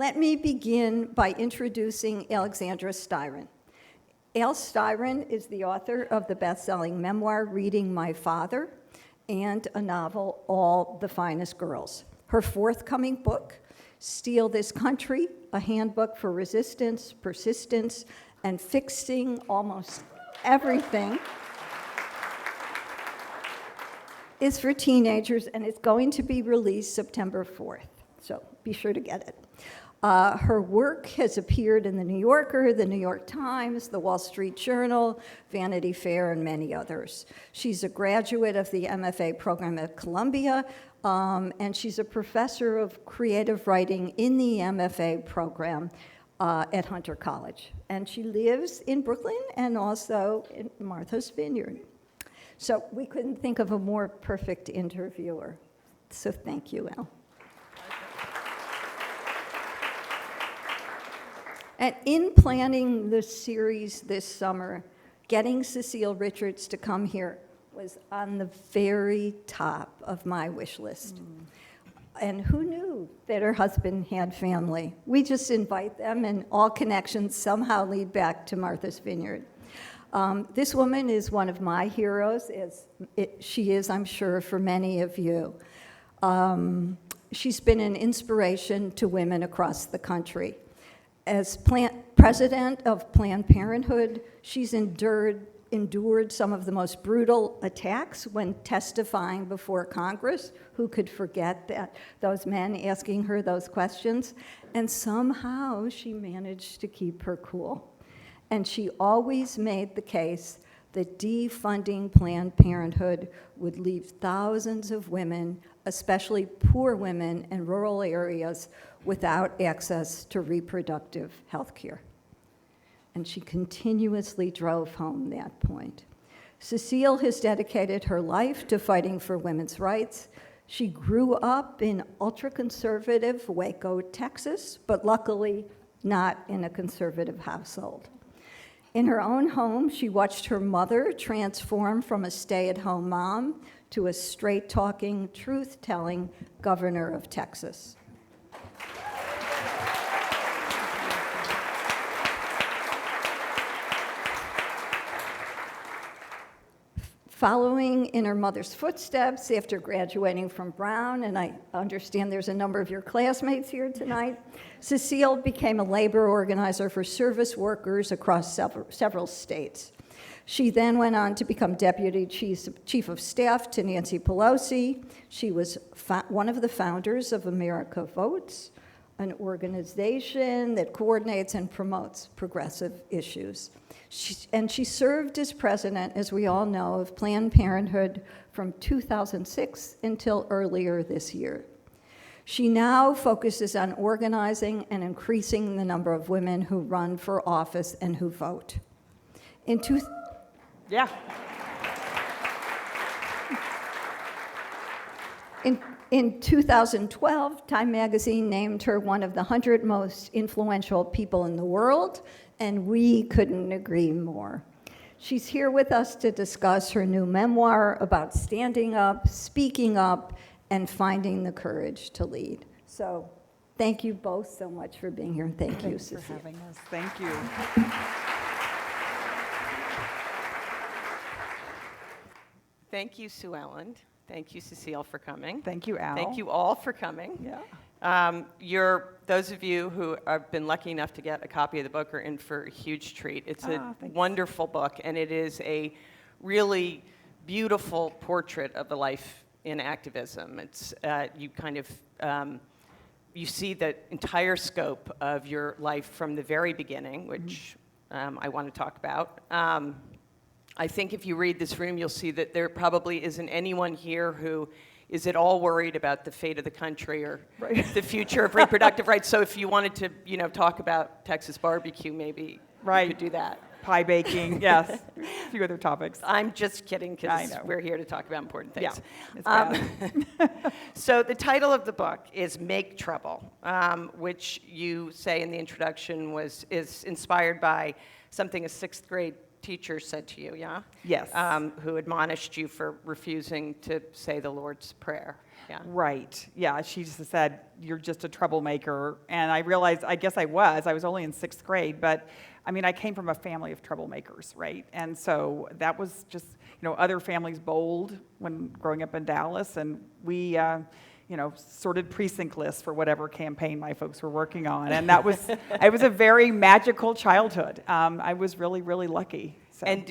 Let me begin by introducing Alexandra Styron. Al Styron is the author of the best-selling memoir, Reading My Father, and a novel, All the Finest Girls. Her forthcoming book, Steal This Country, a handbook for resistance, persistence, and fixing almost everything, is for teenagers, and it's going to be released September 4th. So be sure to get it. Her work has appeared in The New Yorker, The New York Times, The Wall Street Journal, Vanity Fair, and many others. She's a graduate of the MFA program at Columbia, and she's a professor of creative writing in the MFA program at Hunter College. And she lives in Brooklyn and also in Martha's Vineyard. So we couldn't think of a more perfect interviewer. So thank you, Al. And in planning the series this summer, getting Cecile Richards to come here was on the very top of my wish list. And who knew that her husband had family? We just invite them, and all connections somehow lead back to Martha's Vineyard. This woman is one of my heroes, as she is, I'm sure, for many of you. She's been an inspiration to women across the country. As president of Planned Parenthood, she's endured some of the most brutal attacks when testifying before Congress. Who could forget that, those men asking her those questions? And somehow she managed to keep her cool. And she always made the case that defunding Planned Parenthood would leave thousands of women, especially poor women in rural areas, without access to reproductive health care. And she continuously drove home that point. Cecile has dedicated her life to fighting for women's rights. She grew up in ultra-conservative Waco, Texas, but luckily not in a conservative household. In her own home, she watched her mother transform from a stay-at-home mom to a straight-talking, truth-telling governor of Texas. Following in her mother's footsteps after graduating from Brown, and I understand there's a number of your classmates here tonight, Cecile became a labor organizer for service workers across several states. She then went on to become deputy chief of staff to Nancy Pelosi. She was one of the founders of America Votes, an organization that coordinates and promotes progressive issues. She served as president, as we all know, of Planned Parenthood from 2006 until earlier this year. She now focuses on organizing and increasing the number of women who run for office and who vote. In 2012, Time magazine named her one of the 100 most influential people in the world, and we couldn't agree more. She's here with us to discuss her new memoir about standing up, speaking up, and finding the courage to lead. So thank you both so much for being here, and thank you, Cecile. Thanks for having us. Thank you. Thank you, Sue Ellen. Thank you, Cecile, for coming. Thank you, Al. Thank you all for coming. Yeah. Those of you who have been lucky enough to get a copy of the book are in for a huge treat. It's a wonderful book, and it is a really beautiful portrait of the life in activism. It's you see the entire scope of your life from the very beginning, which I want to talk about. I think if you read this room, you'll see that there probably isn't anyone here who is at all worried about the fate of the country or the future of reproductive rights. So if you wanted to, talk about Texas barbecue, maybe you could do that. Pie baking, yes. A few other topics. I'm just kidding, because we're here to talk about important things. Yeah, So the title of the book is Make Trouble, which you say in the introduction is inspired by something a sixth grade teacher said to you, yeah? Yes. Who admonished you for refusing to say the Lord's Prayer. Yeah. Right. Yeah. She just said, "You're just a troublemaker." And I realized, I guess I was only in 6th grade, but I mean, I came from a family of troublemakers, right? And so that was just, other families bold when growing up in Dallas. And we, sorted precinct lists for whatever campaign my folks were working on. And it was a very magical childhood. I was really, really lucky. So. And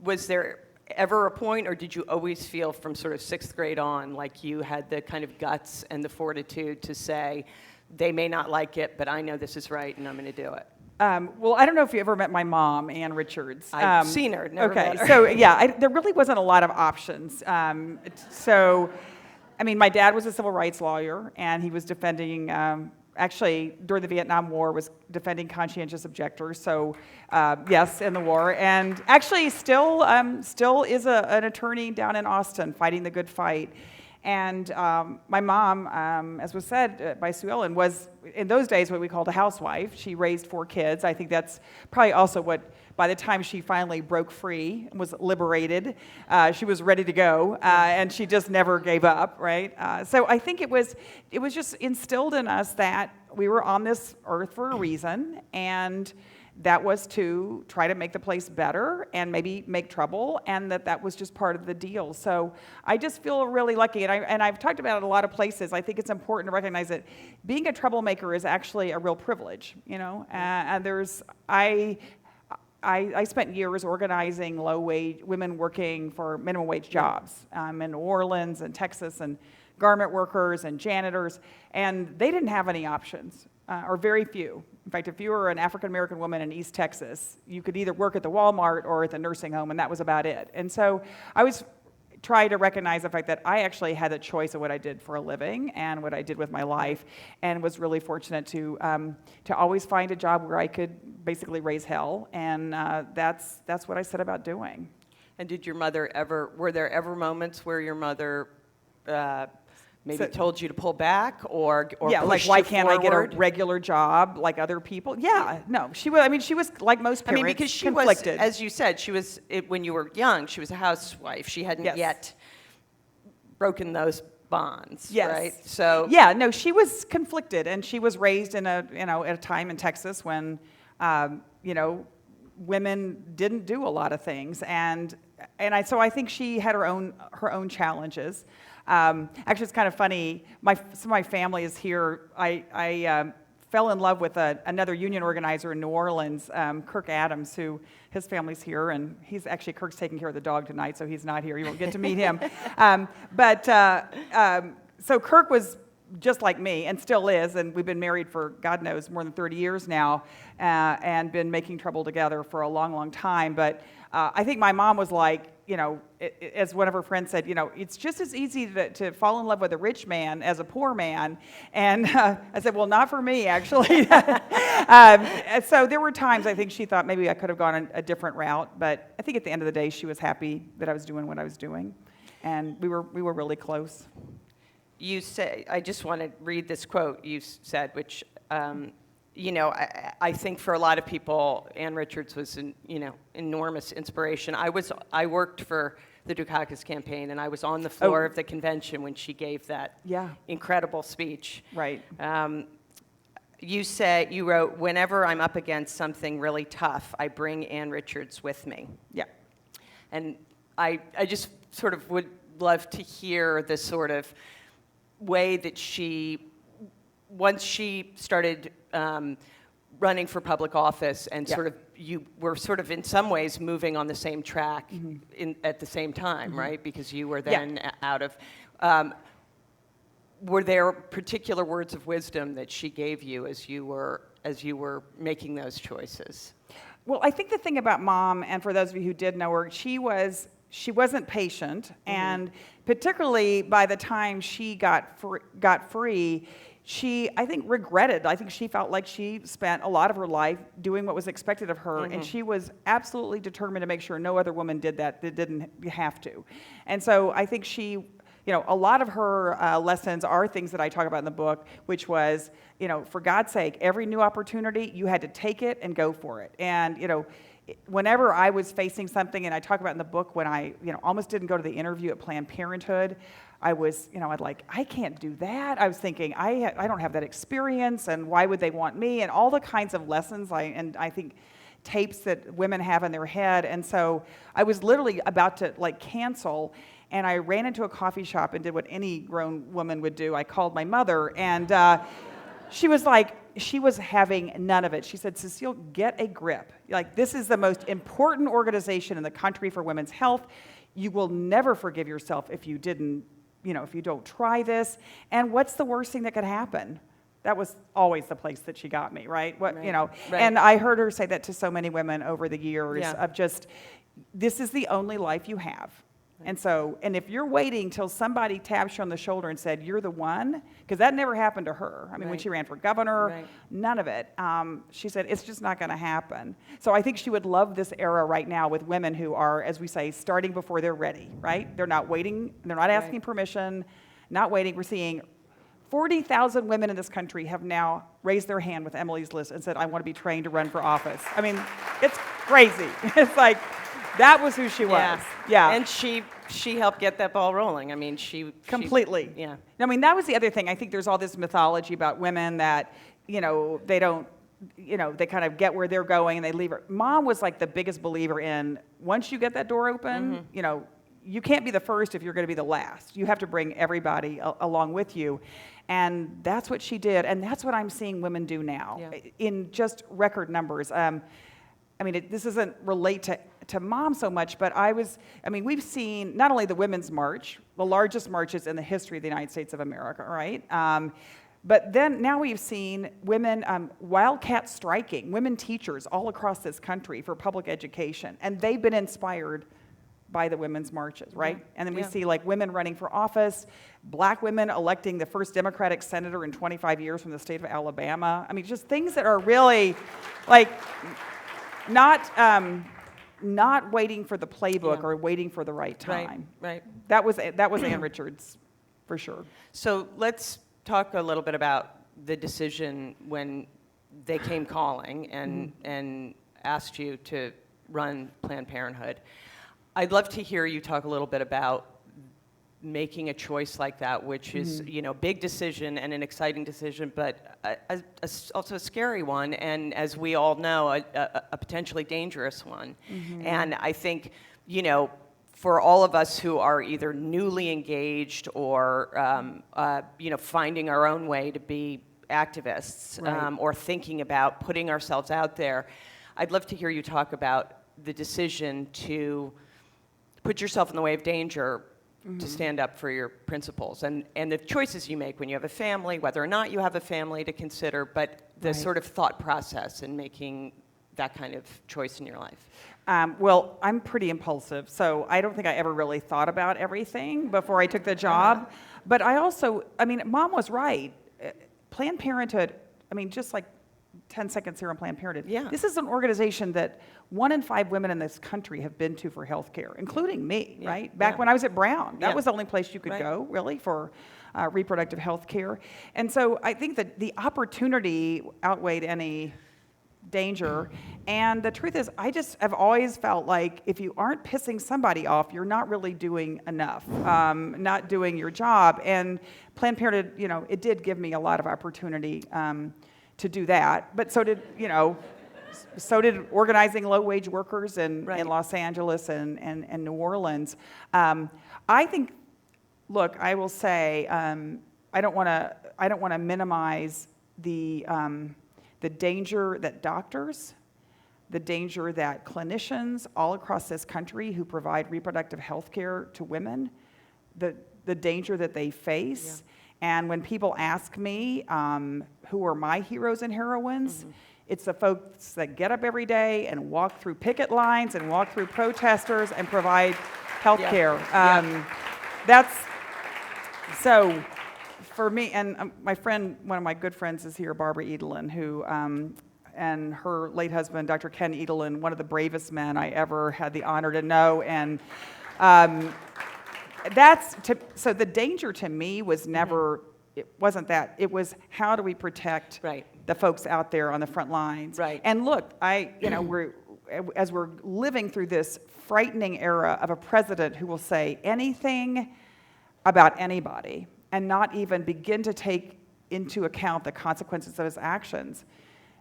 was there ever a point, or did you always feel from sort of 6th grade on like you had the kind of guts and the fortitude to say, they may not like it, but I know this is right and I'm going to do it? Well, I don't know if you ever met my mom, Ann Richards. I've seen her, never met her. So yeah, there really wasn't a lot of options. My dad was a civil rights lawyer, and he was defending, actually, during the Vietnam War, was defending conscientious objectors. So yes, in the war, and actually still is an attorney down in Austin fighting the good fight. And my mom, as was said by Cecile, was in those days what we called a housewife. She raised 4 kids. I think that's probably also what, by the time she finally broke free and was liberated, she was ready to go, and she just never gave up, right? So I think it was just instilled in us that we were on this earth for a reason, and that was to try to make the place better and maybe make trouble, and that was just part of the deal. So I just feel really lucky, and I've talked about it a lot of places. I think it's important to recognize that being a troublemaker is actually a real privilege, and I spent years organizing low-wage women working for minimum wage jobs in New Orleans and Texas, and garment workers and janitors, and they didn't have any options, or very few. In fact, if you were an African-American woman in East Texas, you could either work at the Walmart or at the nursing home, and that was about it. And so I was trying to recognize the fact that I actually had a choice of what I did for a living and what I did with my life, and was really fortunate to always find a job where I could basically raise hell, and that's what I set about doing. And were there ever moments where your mother maybe told you to pull back or yeah, like, why can't I get a regular job like other people? Yeah, no, she was like most parents, because she conflicted. was, as you said, when you were young, she was a housewife. She hadn't yet broken those bonds, right? So yeah, no, she was conflicted, and she was raised in at a time in Texas when women didn't do a lot of things, so I think she had her own challenges. Actually, it's kind of funny. Some of my family is here. I fell in love with another union organizer in New Orleans, Kirk Adams, who his family's here, and Kirk's taking care of the dog tonight, so he's not here. You won't get to meet him. So Kirk was just like me, and still is, and we've been married for, God knows, more than 30 years now, and been making trouble together for a long, long time. But I think my mom was like, as one of her friends said, it's just as easy to fall in love with a rich man as a poor man. And I said, well, not for me, actually. So there were times I think she thought maybe I could have gone a different route, but I think at the end of the day, she was happy that I was doing what I was doing, and we were really close. You say, I just want to read this quote you said, which, I think for a lot of people, Ann Richards was an, enormous inspiration. I worked for the Dukakis campaign, and I was on the floor of the convention when she gave that incredible speech. Right. You wrote, whenever I'm up against something really tough, I bring Ann Richards with me. Yeah. And I just sort of would love to hear the sort of way that once she started running for public office, and you were sort of in some ways moving on the same track at the same time, right? Because you were then out of. Were there particular words of wisdom that she gave you as you were making those choices? Well, I think the thing about Mom, and for those of you who did know her, she wasn't patient, and particularly by the time she got free, she, I think, regretted. I think she felt like she spent a lot of her life doing what was expected of her, and she was absolutely determined to make sure no other woman did that didn't have to. And so I think she, a lot of her lessons are things that I talk about in the book, which was, for God's sake, every new opportunity, you had to take it and go for it. And, whenever I was facing something, and I talk about in the book when I, almost didn't go to the interview at Planned Parenthood, I was, I can't do that. I was thinking, I don't have that experience, and why would they want me? And all the kinds of lessons, I think tapes that women have in their head. And so I was literally about to cancel, and I ran into a coffee shop and did what any grown woman would do. I called my mother, and she was having none of it. She said, Cecile, get a grip. This is the most important organization in the country for women's health. You will never forgive yourself if you don't try this. And what's the worst thing that could happen? That was always the place that she got me, right? Right. And I heard her say that to so many women over the years Yeah. of just, this is the only life you have. And if you're waiting till somebody taps you on the shoulder and said, you're the one, because that never happened to her. I mean, when Right. she ran for governor, Right. none of it. She said, it's just not going to happen. So I think she would love this era right now with women who are, as we say, starting before they're ready, right? They're not waiting. They're not asking Right. permission, not waiting. We're seeing 40,000 women in this country have now raised their hand with Emily's List and said, I want to be trained to run for office. I mean, it's crazy. It's that was who she was. Yeah. And she helped get that ball rolling. I mean, Completely. Yeah. I mean, that was the other thing. I think there's all this mythology about women that, they don't, they kind of get where they're going and they leave her. Mom was the biggest believer in, once you get that door open, you can't be the first if you're going to be the last. You have to bring everybody along with you. And that's what she did. And that's what I'm seeing women do now in just record numbers. This doesn't relate to Mom so much, but we've seen not only the Women's March, the largest marches in the history of the United States of America, right? But then now we've seen women wildcat striking, women teachers all across this country for public education, and they've been inspired by the women's marches, right? Yeah. And then we Yeah. see women running for office, black women electing the first Democratic senator in 25 years from the state of Alabama. Just things that are really not waiting for the playbook or waiting for the right time. Right. That was Ann Richards, for sure. So let's talk a little bit about the decision when they came calling and asked you to run Planned Parenthood. I'd love to hear you talk a little bit about making a choice like that, which is, a big decision and an exciting decision, but also a scary one, and as we all know, a potentially dangerous one. And I think, for all of us who are either newly engaged or, finding our own way to be activists, Right. or thinking about putting ourselves out there, I'd love to hear you talk about the decision to put yourself in the way of danger to stand up for your principles and the choices you make when you have a family, whether or not you have a family to consider, but the Right. sort of thought process in making that kind of choice in your life. Well, I'm pretty impulsive, so I don't think I ever really thought about everything before I took the job. But I also, Mom was right. Planned Parenthood, just 10 seconds here on Planned Parenthood. Yeah. This is an organization that 1 in 5 women in this country have been to for health care, including me, Yeah. right? Back Yeah. when I was at Brown. That Yeah. was the only place you could Right. go, really, for reproductive health care. And so I think that the opportunity outweighed any danger. And the truth is, I just have always felt like if you aren't pissing somebody off, you're not really doing enough, not doing your job. And Planned Parenthood, it did give me a lot of opportunity to do that. But so did organizing low-wage workers in Los Angeles and New Orleans. I think, look, I will say, I don't want to minimize the danger that doctors, the danger that clinicians all across this country who provide reproductive health care to women, the danger that they face. Yeah. And when people ask me who are my heroes and heroines, it's the folks that get up every day and walk through picket lines and walk through protesters and provide health care. That's so. For me, and my friend, one of my good friends is here, Barbara Edelin, who, and her late husband, Dr. Ken Edelin, one of the bravest men I ever had the honor to know. And so the danger to me was never, it wasn't that. It was how do we protect the folks out there on the front lines. Right. And look, as we're living through this frightening era of a president who will say anything about anybody and not even begin to take into account the consequences of his actions.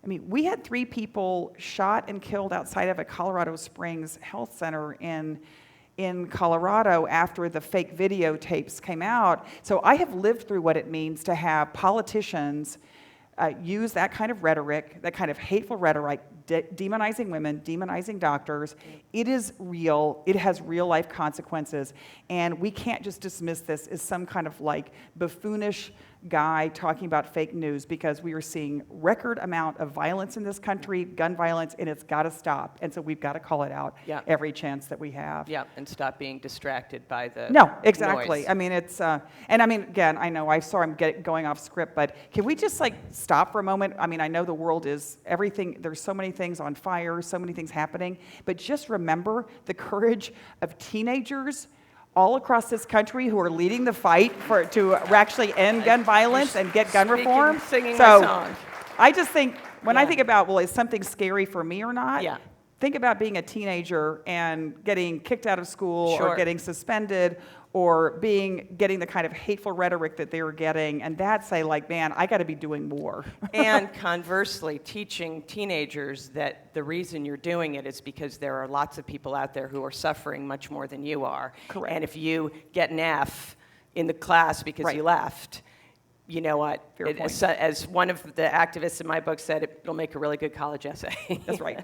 I mean, we had 3 people shot and killed outside of a Colorado Springs health center in Colorado after the fake videotapes came out. So I have lived through what it means to have politicians use that kind of rhetoric, that kind of hateful rhetoric, demonizing women, demonizing doctors. It is real. It has real life consequences. And we can't just dismiss this as some kind of like buffoonish guy talking about fake news, because we are seeing record amount of violence in this country, gun violence, and it's got to stop. And so we've got to call it out every chance that we have. Yeah, and stop being distracted by the No, exactly. noise. I mean, it's, and I mean, again, I know, I'm going off script, but can we just like stop for a moment? I mean, I know the world is everything, there's so many things on fire, so many things happening, but just remember the courage of teenagers all across this country who are leading the fight to actually end gun violence and get gun reform. Singing So my song. I just think, when I think about, well, is something scary for me or not? Yeah. Think about being a teenager and getting kicked out of school Sure. or getting suspended or getting the kind of hateful rhetoric that they were getting, and that say like, man, I got to be doing more. And conversely, teaching teenagers that the reason you're doing it is because there are lots of people out there who are suffering much more than you are. Correct. And if you get an F in the class because you left, you know what? Fair point. As one of the activists in my book said, it'll make a really good college essay. That's right.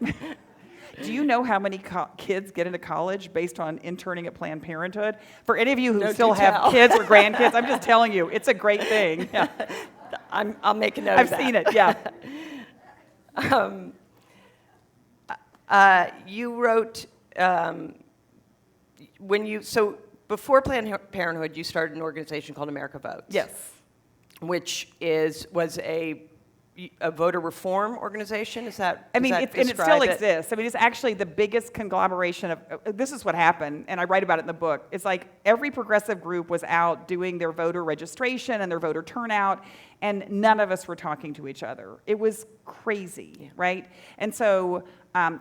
Do you know how many kids get into college based on interning at Planned Parenthood? For any of you who No, still do have tell. kids or grandkids, I'm just telling you, it's a great thing. Yeah. I'll make a note I've of that. seen it, yeah. You wrote, so before Planned Parenthood, you started an organization called America Votes. Yes. Which was a voter reform organization. Is that? I mean, does and that it still describe exists. I mean, it's actually the biggest conglomeration of, this is what happened, and I write about it in the book. It's like every progressive group was out doing their voter registration and their voter turnout, and none of us were talking to each other. It was crazy, right? And so, I'm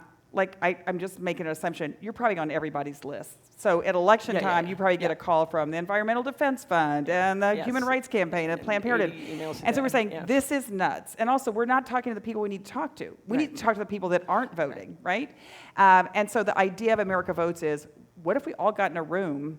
just making an assumption, you're probably on everybody's list. So at election time, you probably get a call from the Environmental Defense Fund and the Human Rights Campaign and Planned Parenthood. And so we're saying, this is nuts. And also, we're not talking to the people we need to talk to. We need to talk to the people that aren't voting, right? And so the idea of America Votes is, what if we all got in a room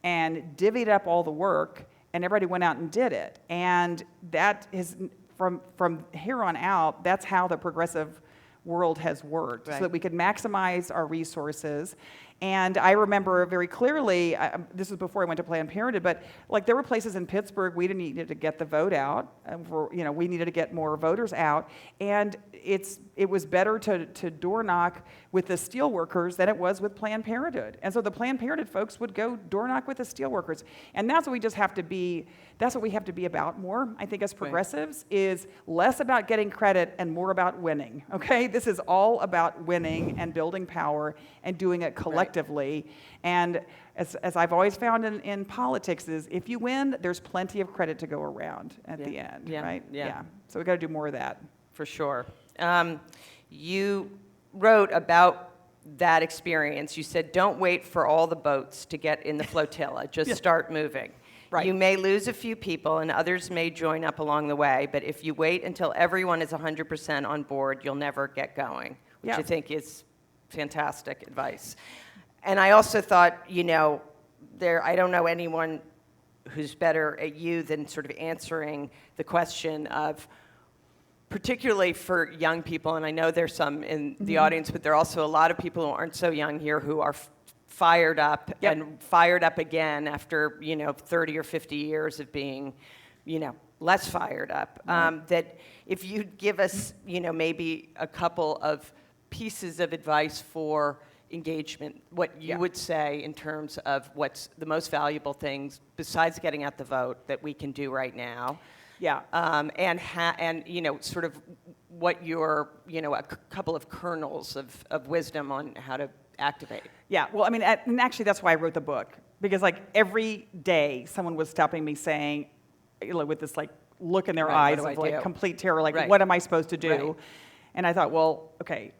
and divvied up all the work and everybody went out and did it? And that is, from here on out, that's how the progressive world has worked, so that we could maximize our resources. And I remember very clearly, this was before I went to Planned Parenthood, but like there were places in Pittsburgh we needed to get the vote out, we needed to get more voters out, and it was better to door knock with the steelworkers than it was with Planned Parenthood. And so the Planned Parenthood folks would go door knock with the steelworkers, and that's what we just have to be. That's what we have to be about more, I think, as progressives, is less about getting credit and more about winning, okay? This is all about winning and building power and doing it collectively. And as I've always found in politics is, if you win, there's plenty of credit to go around at the end, right? Yeah. So we've got to do more of that. For sure. You wrote about that experience. You said, don't wait for all the boats to get in the flotilla. Just start moving. Right. You may lose a few people and others may join up along the way, but if you wait until everyone is 100% on board, you'll never get going, which I think is fantastic advice. And I also thought, I don't know anyone who's better at you than sort of answering the question of, particularly for young people, and I know there's some in the audience, but there are also a lot of people who aren't so young here who are fired up and fired up again after 30 or 50 years of being less fired up. That if you'd give us maybe a couple of pieces of advice for engagement, what you would say in terms of what's the most valuable things besides getting out the vote that we can do right now. And sort of what your a couple of kernels of wisdom on how to activate. Yeah, well, I mean, and actually that's why I wrote the book, because like every day someone was stopping me saying, with this like look in their eyes of like complete terror, like what am I supposed to do? And I thought, well, okay,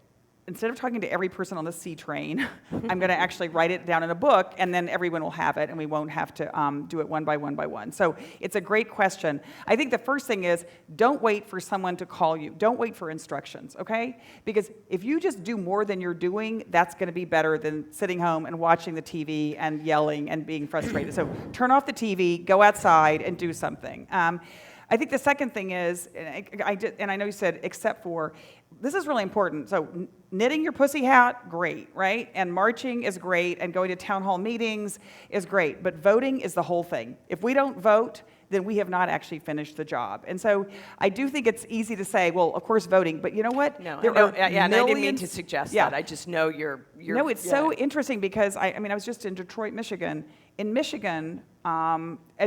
instead of talking to every person on the C train, I'm going to actually write it down in a book, and then everyone will have it, and we won't have to do it one by one by one. So it's a great question. I think the first thing is, don't wait for someone to call you. Don't wait for instructions, okay? Because if you just do more than you're doing, that's going to be better than sitting home and watching the TV and yelling and being frustrated. So turn off the TV, go outside, and do something. I think the second thing is, and I know you said except for, this is really important. So knitting your pussy hat, great, right? And marching is great, and going to town hall meetings is great. But voting is the whole thing. If we don't vote, then we have not actually finished the job. And so I do think it's easy to say, well, of course voting, but you know what? And I didn't mean to suggest that. I just know you're no, it's so interesting because I was just in Detroit, Michigan. In Michigan,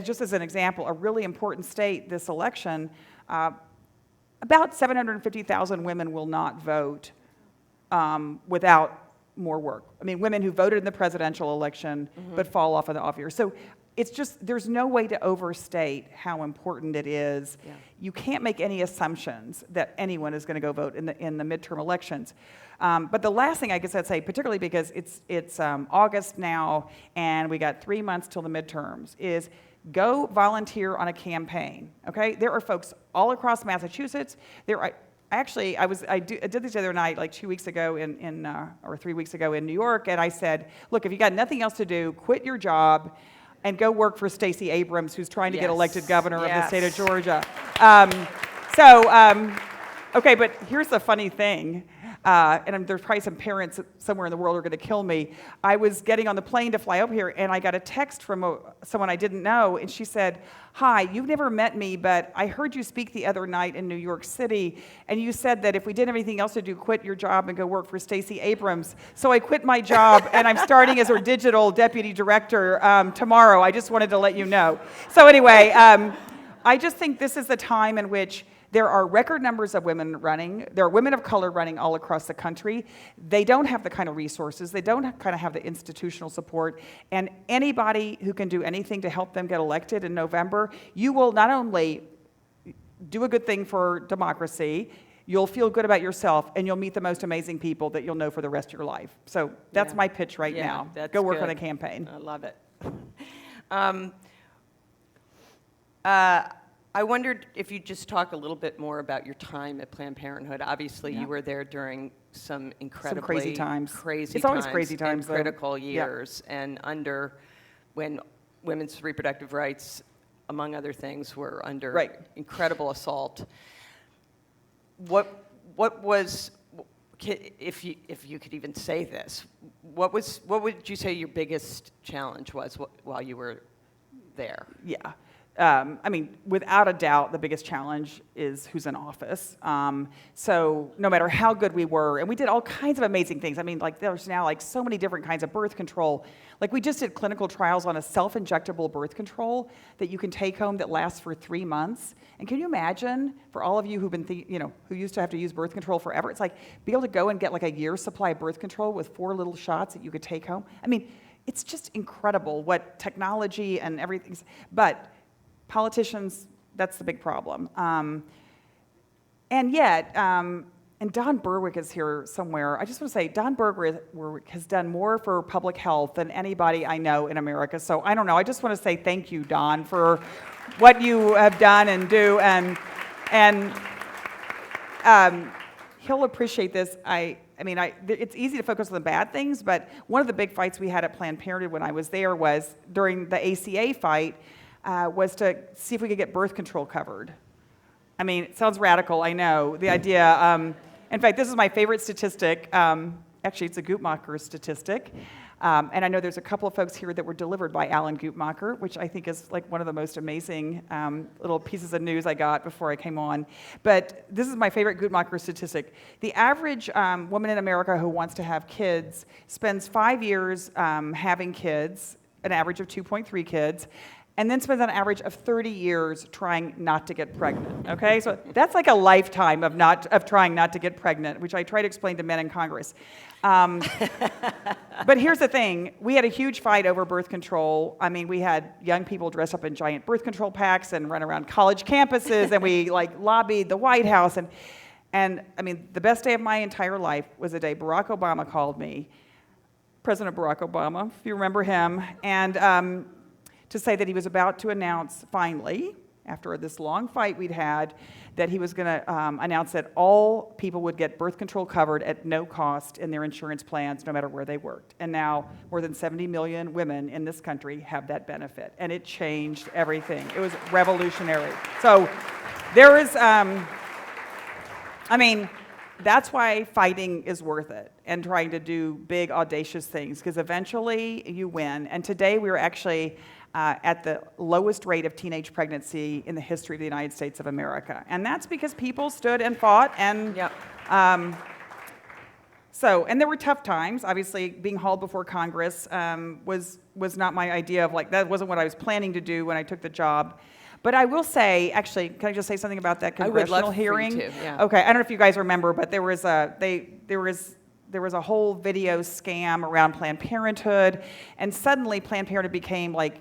just as an example, a really important state this election, about 750,000 women will not vote without more work. I mean, women who voted in the presidential election but fall off of the off year. So it's just, there's no way to overstate how important it is. Yeah. You can't make any assumptions that anyone is going to go vote in the midterm elections. But the last thing I guess I'd say, particularly because it's August now and we got 3 months till the midterms, is go volunteer on a campaign. Okay, there are folks all across Massachusetts. I did this the other night, like 2 weeks ago or 3 weeks ago in New York, and I said, look, if you got nothing else to do, quit your job and go work for Stacey Abrams, who's trying to get elected governor of the state of Georgia. Okay, but here's the funny thing, and there's probably some parents somewhere in the world who are going to kill me. I was getting on the plane to fly up here, and I got a text from someone I didn't know, and she said, hi, you've never met me, but I heard you speak the other night in New York City, and you said that if we didn't have anything else to do, quit your job and go work for Stacey Abrams. So I quit my job, and I'm starting as her digital deputy director tomorrow. I just wanted to let you know. So anyway, I just think this is the time in which there are record numbers of women running. There are women of color running all across the country. They don't have the kind of resources. They don't kind of have the institutional support. And anybody who can do anything to help them get elected in November, you will not only do a good thing for democracy, you'll feel good about yourself, and you'll meet the most amazing people that you'll know for the rest of your life. So that's my pitch right now. Go work on a campaign. I love it. I wondered if you'd just talk a little bit more about your time at Planned Parenthood. Obviously, you were there during some incredibly crazy times. It's always crazy times, and critical years, and when women's reproductive rights, among other things, were under incredible assault. What was, if you could even say this, what would you say your biggest challenge was while you were there? Yeah. Without a doubt, the biggest challenge is who's in office. So no matter how good we were, and we did all kinds of amazing things. There's now so many different kinds of birth control. We just did clinical trials on a self-injectable birth control that you can take home that lasts for 3 months. And can you imagine, for all of you who've been, who used to have to use birth control forever, it's be able to go and get a year's supply of birth control with 4 little shots that you could take home. It's just incredible what technology and everything. But politicians, that's the big problem. And yet, and Don Berwick is here somewhere. I just want to say, Don Berwick has done more for public health than anybody I know in America. So I don't know. I just want to say thank you, Don, for what you have done and do. And he'll appreciate this. It's easy to focus on the bad things, but one of the big fights we had at Planned Parenthood when I was there was during the ACA fight, was to see if we could get birth control covered. It sounds radical, I know. The idea, in fact, this is my favorite statistic. Actually, it's a Guttmacher statistic. And I know there's a couple of folks here that were delivered by Alan Guttmacher, which I think is one of the most amazing little pieces of news I got before I came on. But this is my favorite Guttmacher statistic. The average woman in America who wants to have kids spends 5 years having kids, an average of 2.3 kids, and then spends an average of 30 years trying not to get pregnant, okay? So that's a lifetime of trying not to get pregnant, which I try to explain to men in Congress. But here's the thing. We had a huge fight over birth control. We had young people dress up in giant birth control packs and run around college campuses, and we lobbied the White House. And And I mean, the best day of my entire life was the day Barack Obama called me, President Barack Obama, if you remember him, and to say that he was about to announce, finally, after this long fight we'd had, that he was going to announce that all people would get birth control covered at no cost in their insurance plans, no matter where they worked. And now more than 70 million women in this country have that benefit. And it changed everything. It was revolutionary. So there is, I mean, that's why fighting is worth it and trying to do big, audacious things, because eventually you win. And today we are actually at the lowest rate of teenage pregnancy in the history of the United States of America. And that's because people stood and fought. And Yep. and there were tough times. Obviously, being hauled before Congress was not my idea of, like, that wasn't what I was planning to do when I took the job. But I will say, actually, can I just say something about that congressional I would love hearing? for you to, yeah. Okay, I don't know if you guys remember, but there was a whole video scam around Planned Parenthood, and suddenly Planned Parenthood became like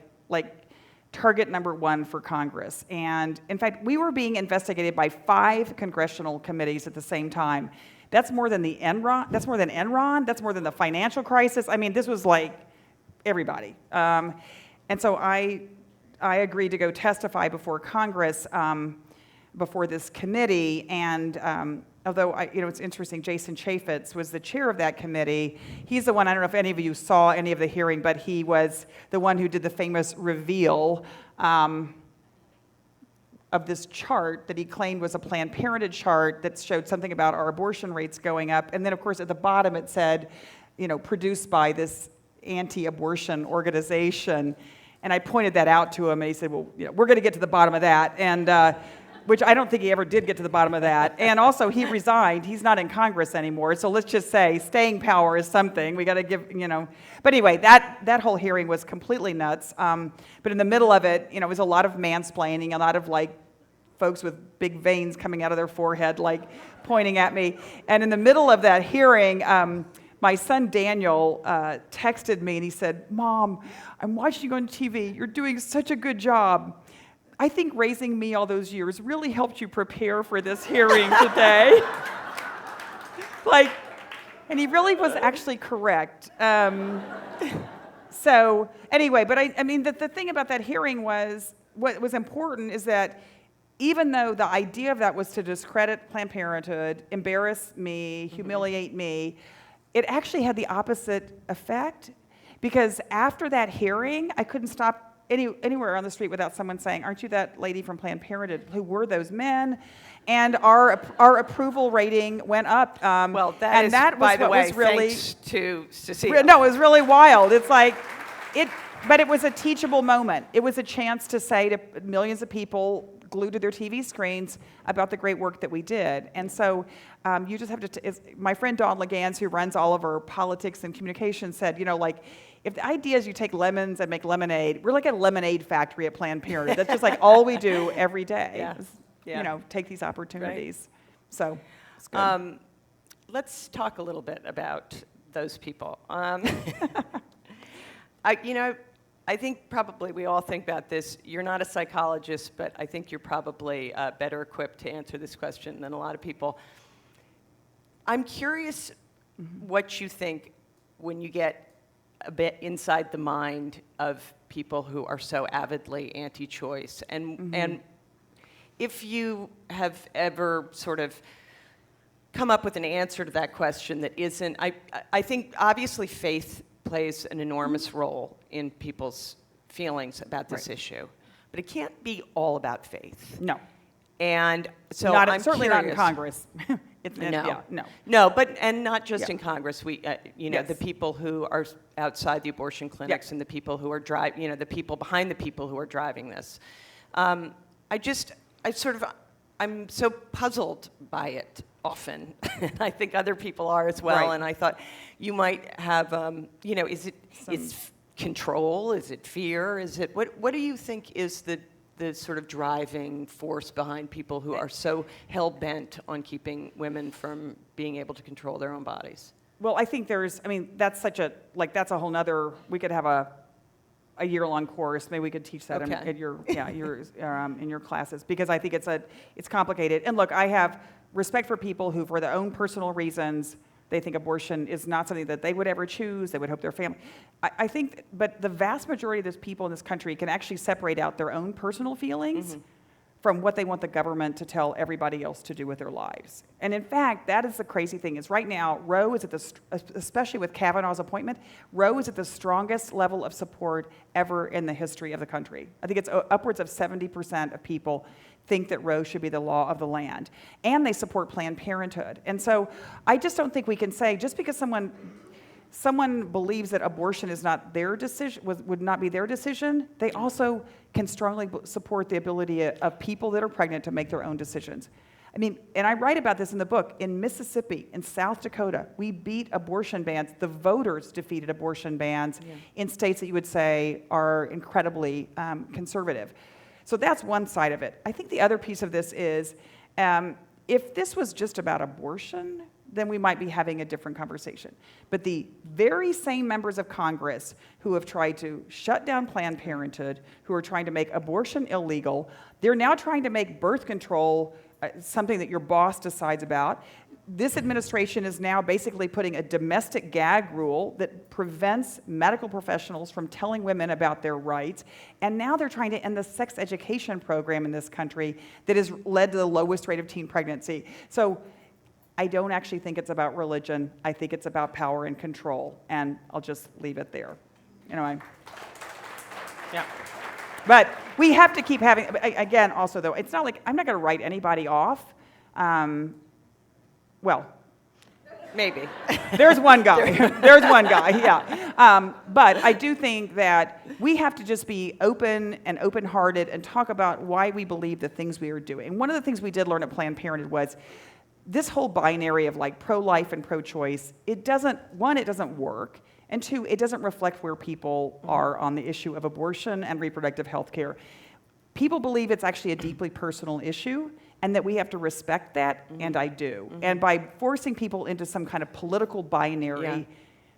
target number one for Congress. And in fact, we were being investigated by 5 congressional committees at the same time. That's more than the Enron. That's more than Enron. That's more than the financial crisis. I mean, this was like everybody. And so I agreed to go testify before Congress, before this committee, and although, it's interesting, Jason Chaffetz was the chair of that committee. He's the one, I don't know if any of you saw any of the hearing, but he was the one who did the famous reveal of this chart that he claimed was a Planned Parenthood chart that showed something about our abortion rates going up. And then, of course, at the bottom it said, produced by this anti-abortion organization. And I pointed that out to him, and he said, well, we're going to get to the bottom of that. And which I don't think he ever did get to the bottom of that. And also, he resigned. He's not in Congress anymore. So let's just say staying power is something. We got to give, But anyway, that whole hearing was completely nuts. But in the middle of it, it was a lot of mansplaining, a lot of, like, folks with big veins coming out of their forehead, like, pointing at me. And in the middle of that hearing, my son Daniel texted me, and he said, Mom, I'm watching you on TV. You're doing such a good job. I think raising me all those years really helped you prepare for this hearing today. And he really was actually correct. So anyway, but I mean, the thing about that hearing was, what was important is that even though the idea of that was to discredit Planned Parenthood, embarrass me, humiliate me, it actually had the opposite effect, because after that hearing, I couldn't stop anywhere on the street without someone saying, aren't you that lady from Planned Parenthood? Who were those men? And our approval rating went up. Well, that was, by the way, really, thanks to Cecile. No, it was really wild. It's like, but it was a teachable moment. It was a chance to say to millions of people glued to their TV screens about the great work that we did. And so you just have to, my friend Dawn Legans, who runs all of our politics and communications, said, if the idea is you take lemons and make lemonade, we're like a lemonade factory at Planned Parenthood. That's just like all we do every day. Yeah. Is, Yeah. take these opportunities. Right. So, it's good. Let's talk a little bit about those people. I think probably we all think about this. You're not a psychologist, but I think you're probably better equipped to answer this question than a lot of people. I'm curious what you think when you get a bit inside the mind of people who are so avidly anti-choice, and if you have ever sort of come up with an answer to that question that isn't, I think obviously faith plays an enormous role in people's feelings about this issue, but it can't be all about faith. No. And so I'm curious. certainly not in Congress. No, but not just in Congress. We, Yes. the people who are outside the abortion clinics and the people who are driving, the people behind the people who are driving this. I'm so puzzled by it often. I think other people are as well. Right. And I thought you might have, is it control? Is it fear? Is it what do you think is the sort of driving force behind people who are so hell-bent on keeping women from being able to control their own bodies? Well, I think that's such a, that's a whole nother, we could have a year-long course. Maybe we could teach that in your classes, because I think it's complicated. And look, I have respect for people who, for their own personal reasons, they think abortion is not something that they would ever choose. They would hope their family. I think, but the vast majority of those people in this country can actually separate out their own personal feelings from what they want the government to tell everybody else to do with their lives. And in fact, that is the crazy thing, is right now, Roe is at the, especially with Kavanaugh's appointment, Roe is at the strongest level of support ever in the history of the country. I think it's upwards of 70% of people think that Roe should be the law of the land. And they support Planned Parenthood. And so I just don't think we can say, just because someone believes that abortion is not their decision, would not be their decision, they also can strongly support the ability of people that are pregnant to make their own decisions. I mean, and I write about this in the book. In Mississippi, in South Dakota, we beat abortion bans. The voters defeated abortion bans in states that you would say are incredibly conservative. So that's one side of it. I think the other piece of this is, if this was just about abortion, then we might be having a different conversation. But the very same members of Congress who have tried to shut down Planned Parenthood, who are trying to make abortion illegal, they're now trying to make birth control something that your boss decides about. This administration is now basically putting a domestic gag rule that prevents medical professionals from telling women about their rights. And now they're trying to end the sex education program in this country that has led to the lowest rate of teen pregnancy. So I don't actually think it's about religion. I think it's about power and control. And I'll just leave it there. Yeah. But we have to keep having, again, also though, it's not like, I'm not going to write anybody off. Well, Maybe. there's one guy. There's one guy, yeah. But I do think that we have to just be open and open-hearted and talk about why we believe the things we are doing. And one of the things we did learn at Planned Parenthood was this whole binary of like pro-life and pro-choice, it doesn't work. And two, it doesn't reflect where people are on the issue of abortion and reproductive health care. People believe it's actually a deeply personal issue and that we have to respect that, and I do. And by forcing people into some kind of political binary,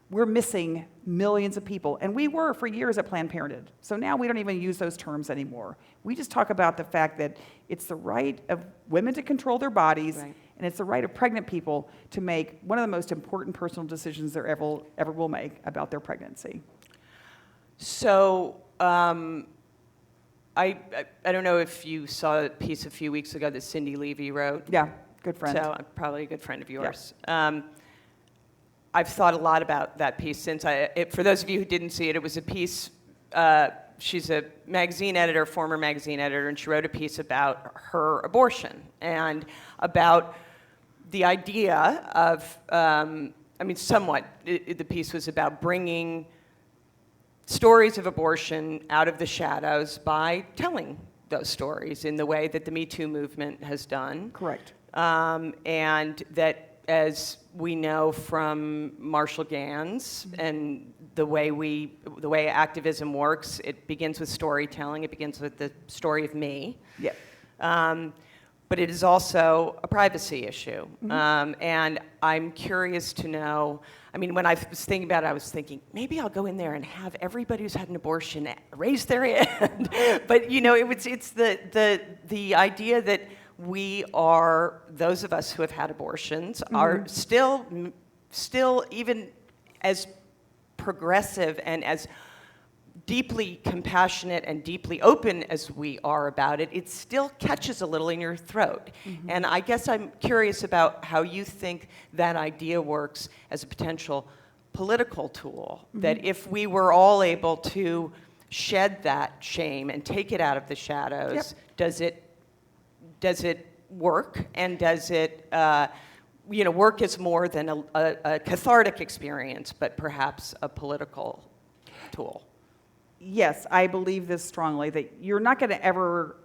we're missing millions of people. And we were for years at Planned Parenthood. So now we don't even use those terms anymore. We just talk about the fact that it's the right of women to control their bodies, and it's the right of pregnant people to make one of the most important personal decisions they ever will make about their pregnancy. So I don't know if you saw a piece a few weeks ago that Cindy Levy wrote. Yeah, good friend. So I'm probably a good friend of yours. Yeah. I've thought a lot about that piece since for those of you who didn't see it, it was a piece, she's a magazine editor, former magazine editor, and she wrote a piece about her abortion and about the idea of, the piece was about bringing stories of abortion out of the shadows by telling those stories in the way that the Me Too movement has done. Correct. And that, as we know from Marshall Gans and the way activism works, it begins with storytelling. It begins with the story of me. Yeah. But it is also a privacy issue. And I'm curious to know, when I was thinking about it, I was thinking, maybe I'll go in there and have everybody who's had an abortion raise their hand. But, it's the idea that we are, those of us who have had abortions, are still even as progressive and as deeply compassionate and deeply open as we are about it, it still catches a little in your throat. And I guess I'm curious about how you think that idea works as a potential political tool, that if we were all able to shed that shame and take it out of the shadows, does it work? And does it work as more than a cathartic experience, but perhaps a political tool? Yes, I believe this strongly, that you're not going to ever,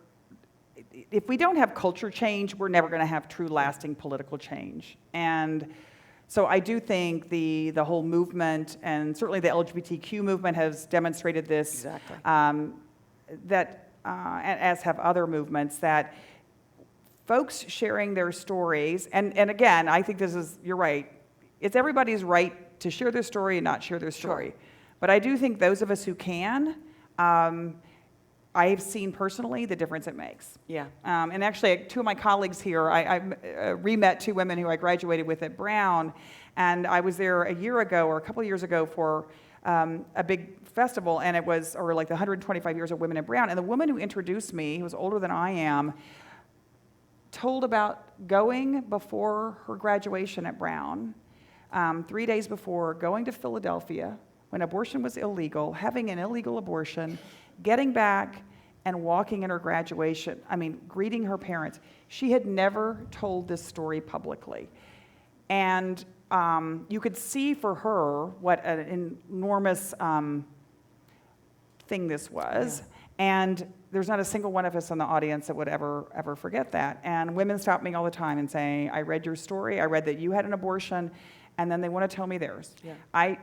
if we don't have culture change, we're never going to have true lasting political change. And so I do think the whole movement, and certainly the LGBTQ movement has demonstrated this, Exactly. As have other movements, that folks sharing their stories, and again, I think you're right, it's everybody's right to share their story and not share their story. Sure. But I do think those of us who can, I've seen personally the difference it makes. Yeah. And actually, two of my colleagues here, I re-met two women who I graduated with at Brown, and I was there a year ago or a couple of years ago for a big festival, and it was, or like the 125 years of women at Brown, and the woman who introduced me, who was older than I am, told about going before her graduation at Brown, 3 days before, going to Philadelphia when abortion was illegal, having an illegal abortion, getting back and walking in her graduation, greeting her parents. She had never told this story publicly. And you could see for her what an enormous thing this was. Yeah. And there's not a single one of us in the audience that would ever forget that. And women stop me all the time and say, I read your story, I read that you had an abortion, and then they want to tell me theirs. Yeah. I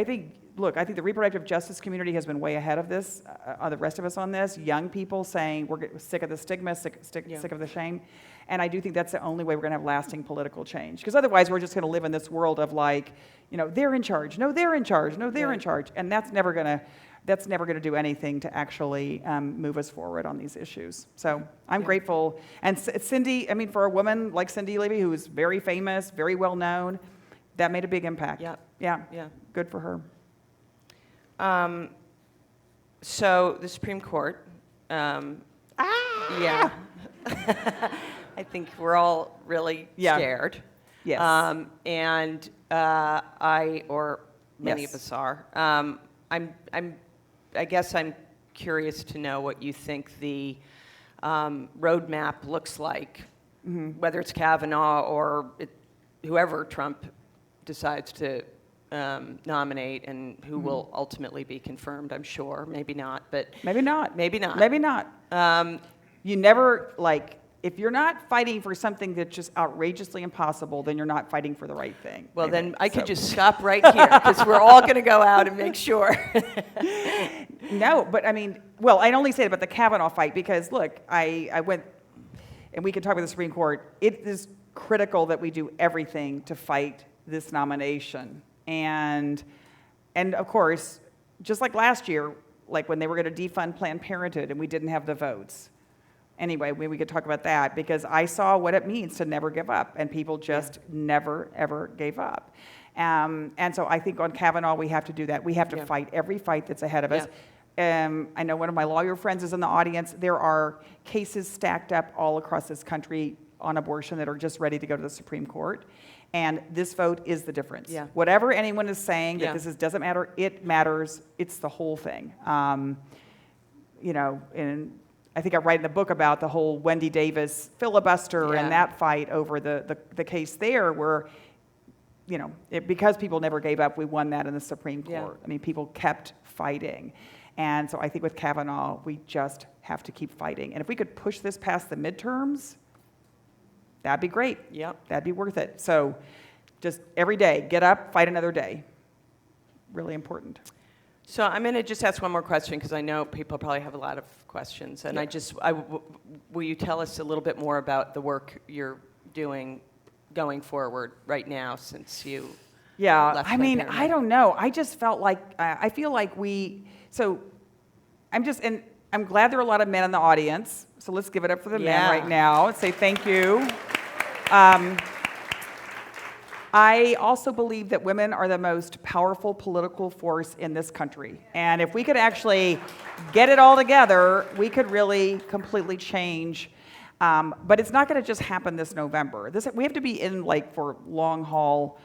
think the reproductive justice community has been way ahead of this, the rest of us on this. Young people saying we're sick of the stigma, sick of the shame. And I do think that's the only way we're going to have lasting political change. Because otherwise we're just going to live in this world of like, they're in charge. No, they're in charge. No, they're in charge. And that's never going to do anything to actually move us forward on these issues. So I'm grateful. And Cindy, for a woman like Cindy Levy, who is very famous, very well known, that made a big impact. Yeah. Good for her. So the Supreme Court, yeah, I think we're all really scared. Yes. And many of us are. I guess I'm curious to know what you think the roadmap looks like, whether it's Kavanaugh or whoever Trump decides to nominate, and who will ultimately be confirmed, I'm sure. Maybe not, but... Maybe not. Maybe not. Maybe not. You never, if you're not fighting for something that's just outrageously impossible, then you're not fighting for the right thing. Well, then I could just stop right here, because we're all going to go out and make sure. No, but I'd only say about the Kavanaugh fight, because look, I went, and we could talk about the Supreme Court. It is critical that we do everything to fight this nomination. And of course, just like last year, like when they were going to defund Planned Parenthood and we didn't have the votes. Anyway, we could talk about that, because I saw what it means to never give up, and people just never, ever gave up. And so I think on Kavanaugh, we have to do that. We have to fight every fight that's ahead of us. I know one of my lawyer friends is in the audience. There are cases stacked up all across this country on abortion that are just ready to go to the Supreme Court. And this vote is the difference. Yeah. Whatever anyone is saying that this doesn't matter, it matters. It's the whole thing. And I think I write in the book about the whole Wendy Davis filibuster and that fight over the case there, where, because people never gave up, we won that in the Supreme Court. Yeah. People kept fighting. And so I think with Kavanaugh, we just have to keep fighting. And if we could push this past the midterms, that'd be great. Yep. That'd be worth it. So just every day, get up, fight another day. Really important. So I'm going to just ask one more question, because I know people probably have a lot of questions. And will you tell us a little bit more about the work you're doing going forward right now, since you left Planned Parenthood? I don't know. I just felt like, I feel like I'm glad there are a lot of men in the audience. So let's give it up for the men right now and say thank you. I also believe that women are the most powerful political force in this country. And if we could actually get it all together, we could really completely change. But it's not going to just happen this November. We have to be in for long haul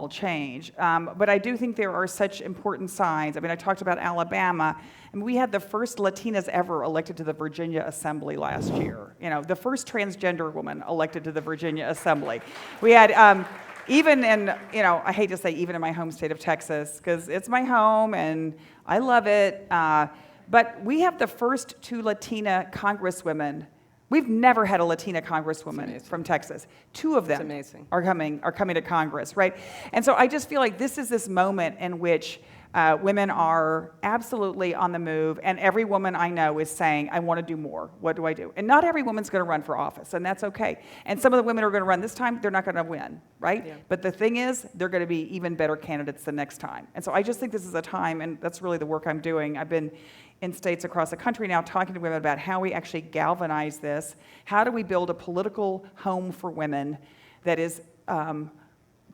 change. But I do think there are such important signs. I talked about Alabama. We had the first Latinas ever elected to the Virginia Assembly last year. The first transgender woman elected to the Virginia Assembly. We had, even in, I hate to say even in my home state of Texas, because it's my home and I love it. But we have the first 2 Latina congresswomen. We've never had a Latina congresswoman from Texas. 2 of them are coming to Congress, right? And so I just feel like this is this moment in which Women are absolutely on the move, and every woman I know is saying, I want to do more. What do I do? And not every woman's going to run for office, and that's okay. And some of the women who are going to run this time, they're not going to win, right? Yeah. But the thing is, they're going to be even better candidates the next time. And so I just think this is a time, and that's really the work I'm doing. I've been in states across the country now talking to women about how we actually galvanize this. How do we build a political home for women that is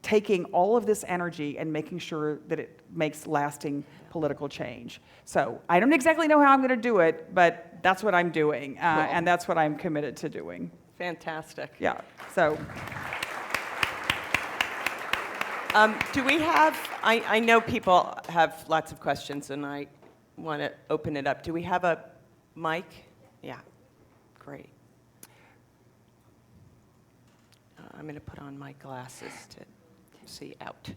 taking all of this energy and making sure that it makes lasting political change. So I don't exactly know how I'm going to do it, but that's what I'm doing, Cool. and that's what I'm committed to doing. Fantastic. Yeah, so. Do we have, I know people have lots of questions, and I want to open it up. Do we have a mic? Yeah, great. I'm going to put on my glasses to see out.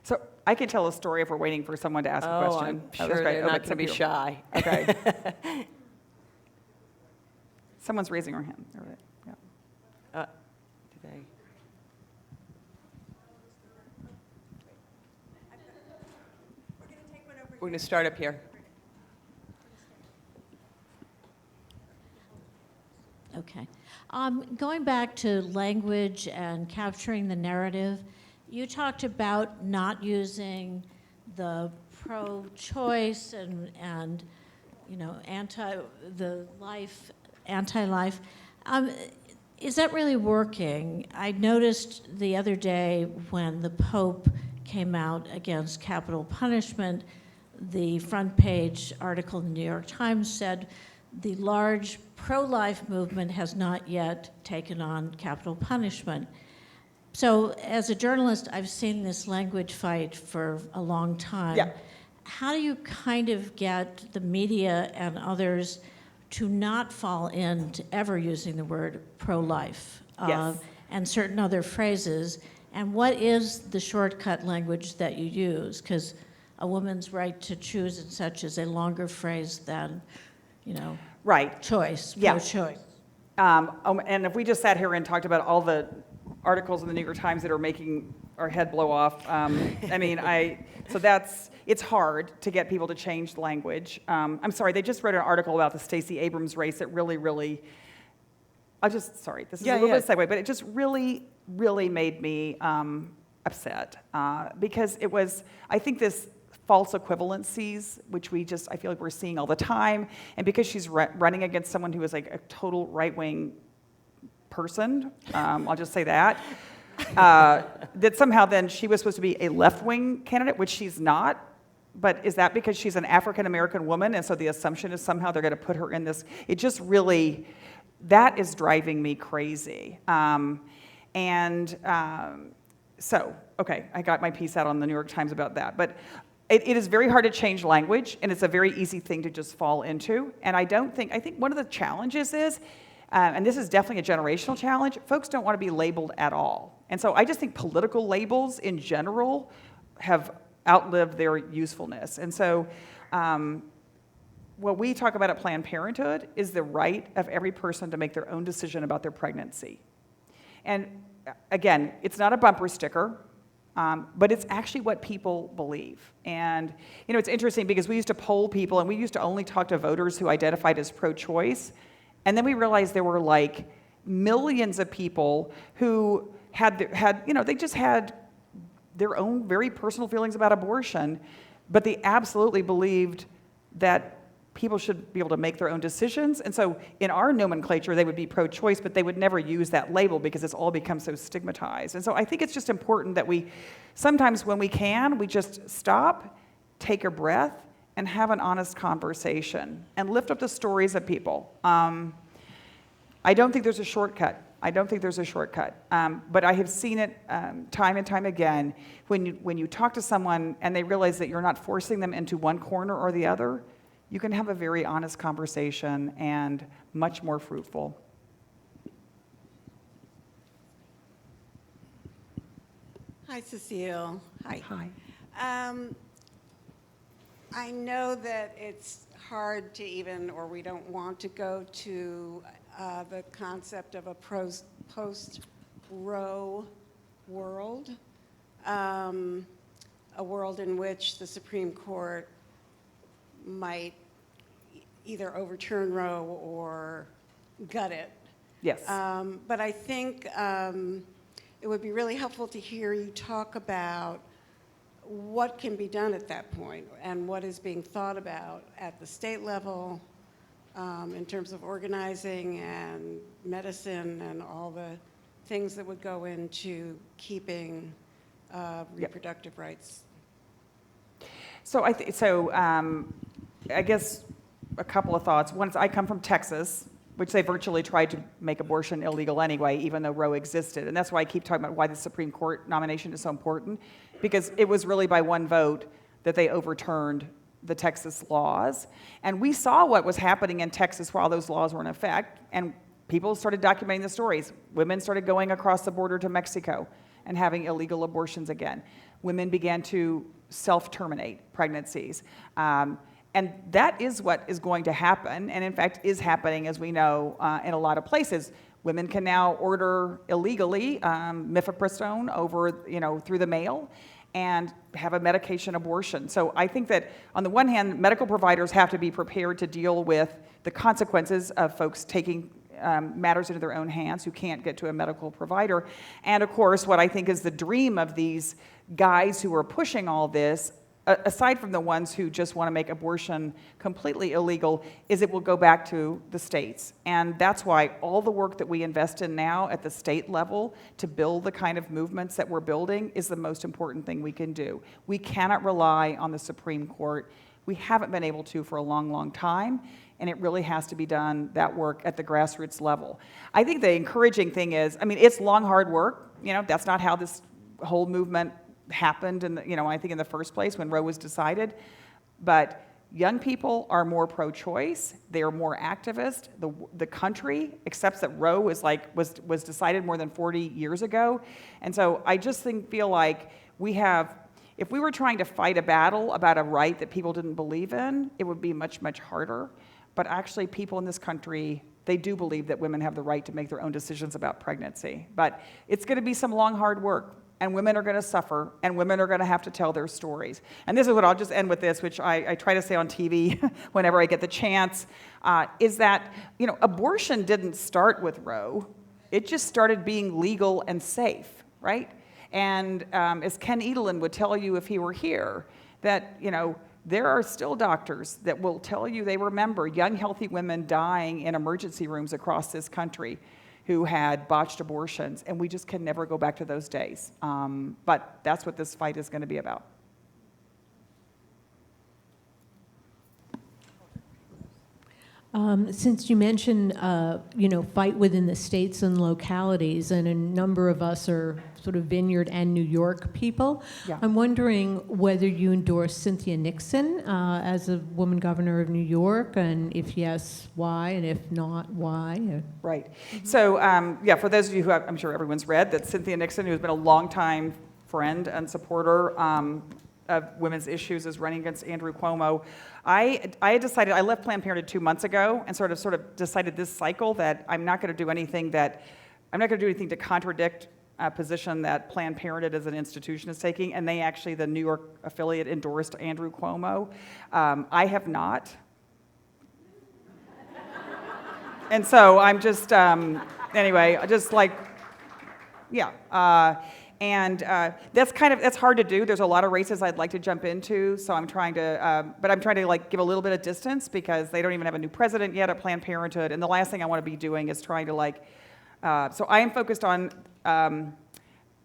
So I can tell a story if we're waiting for someone to ask a question. I'm Oh, sure that's great. they're Oh, not but going to be some shy. people- Okay. Someone's raising her hand. All right. Yeah. Do they? We're going to start up here. Okay. Going back to language and capturing the narrative, you talked about not using the pro-choice and anti-life. Is that really working? I noticed the other day when the Pope came out against capital punishment, the front page article in the New York Times said the large pro-life movement has not yet taken on capital punishment. So as a journalist, I've seen this language fight for a long time. Yeah. How do you kind of get the media and others to not fall into ever using the word pro-life Yes. and certain other phrases? And what is the shortcut language that you use? Because a woman's right to choose and such is a longer phrase than, Right. choice, Yeah. pro-choice. And if we just sat here and talked about all the articles in the New York Times that are making our head blow off, it's hard to get people to change the language. I'm sorry, they just wrote an article about the Stacey Abrams race that really, this is a little bit of a segue, but it just really made me upset because it was, I think this false equivalencies, which I feel like we're seeing all the time, and because she's running against someone who is like a total right-wing person, I'll just say that, that somehow then she was supposed to be a left-wing candidate, which she's not. But is that because she's an African-American woman, and so the assumption is somehow they're going to put her in this? It just really, that is driving me crazy. So, okay, I got my piece out on the New York Times about that. But it is very hard to change language, and it's a very easy thing to just fall into. And I think one of the challenges is, and this is definitely a generational challenge, folks don't want to be labeled at all. And so I just think political labels in general have outlived their usefulness. And so what we talk about at Planned Parenthood is the right of every person to make their own decision about their pregnancy. And again, it's not a bumper sticker, but it's actually what people believe. And it's interesting because we used to poll people, and we used to only talk to voters who identified as pro-choice. And then we realized there were like millions of people who they just had their own very personal feelings about abortion, but they absolutely believed that people should be able to make their own decisions. And so in our nomenclature, they would be pro-choice, but they would never use that label because it's all become so stigmatized. And so I think it's just important that we, sometimes when we can, we just stop, take a breath, and have an honest conversation and lift up the stories of people. I don't think there's a shortcut. But I have seen it time and time again. When you talk to someone and they realize that you're not forcing them into one corner or the other, you can have a very honest conversation and much more fruitful. Hi, Cecile. Hi. Hi. I know that it's hard to even, or we don't want to go to the concept of a post-Roe world. a world in which the Supreme Court might either overturn Roe or gut it. Yes. But I think it would be really helpful to hear you talk about what can be done at that point and what is being thought about at the state level in terms of organizing and medicine and all the things that would go into keeping reproductive rights. So I guess a couple of thoughts. One is I come from Texas, which they virtually tried to make abortion illegal anyway, even though Roe existed. And that's why I keep talking about why the Supreme Court nomination is so important, because it was really by one vote that they overturned the Texas laws. And we saw what was happening in Texas while those laws were in effect, and people started documenting the stories. Women started going across the border to Mexico and having illegal abortions again. Women began to self-terminate pregnancies. And that is what is going to happen, and in fact is happening, as we know, in a lot of places. Women can now order illegally mifepristone over, through the mail and have a medication abortion. So I think that on the one hand, medical providers have to be prepared to deal with the consequences of folks taking matters into their own hands who can't get to a medical provider. And of course, what I think is the dream of these guys who are pushing all this, aside from the ones who just want to make abortion completely illegal, is it will go back to the states. And that's why all the work that we invest in now at the state level to build the kind of movements that we're building is the most important thing we can do. We cannot rely on the Supreme Court. We haven't been able to for a long, long time, and it really has to be done, that work, at the grassroots level. I think the encouraging thing is, it's long, hard work. That's not how this whole movement happened, I think in the first place when Roe was decided. But young people are more pro-choice. They are more activist. The country accepts that Roe was decided more than 40 years ago. And so I just feel like if we were trying to fight a battle about a right that people didn't believe in, it would be much, much harder. But actually, people in this country, they do believe that women have the right to make their own decisions about pregnancy. But it's going to be some long, hard work. And women are going to suffer, and women are going to have to tell their stories. And this is what I'll just end with this, which I try to say on TV whenever I get the chance, is that abortion didn't start with Roe. It just started being legal and safe, right? And as Ken Edelin would tell you if he were here, that there are still doctors that will tell you they remember young, healthy women dying in emergency rooms across this country who had botched abortions, and we just can never go back to those days. But that's what this fight is going to be about. Since you mentioned, fight within the states and localities, and a number of us are sort of Vineyard and New York people, Yeah. I'm wondering whether you endorse Cynthia Nixon as a woman governor of New York, and if yes, why, and if not, why? Right. So, for those of you who I'm sure everyone's read, that Cynthia Nixon, who's been a longtime friend and supporter of women's issues, is running against Andrew Cuomo. I had decided, I left Planned Parenthood 2 months ago and sort of decided this cycle that I'm not going to do anything to contradict a position that Planned Parenthood as an institution is taking, and the New York affiliate endorsed Andrew Cuomo. I have not. And so I'm just, anyway, just like, yeah. That's hard to do. There's a lot of races I'd like to jump into, so I'm trying to give a little bit of distance because they don't even have a new president yet at Planned Parenthood, and the last thing I want to be doing is trying to so I am focused on,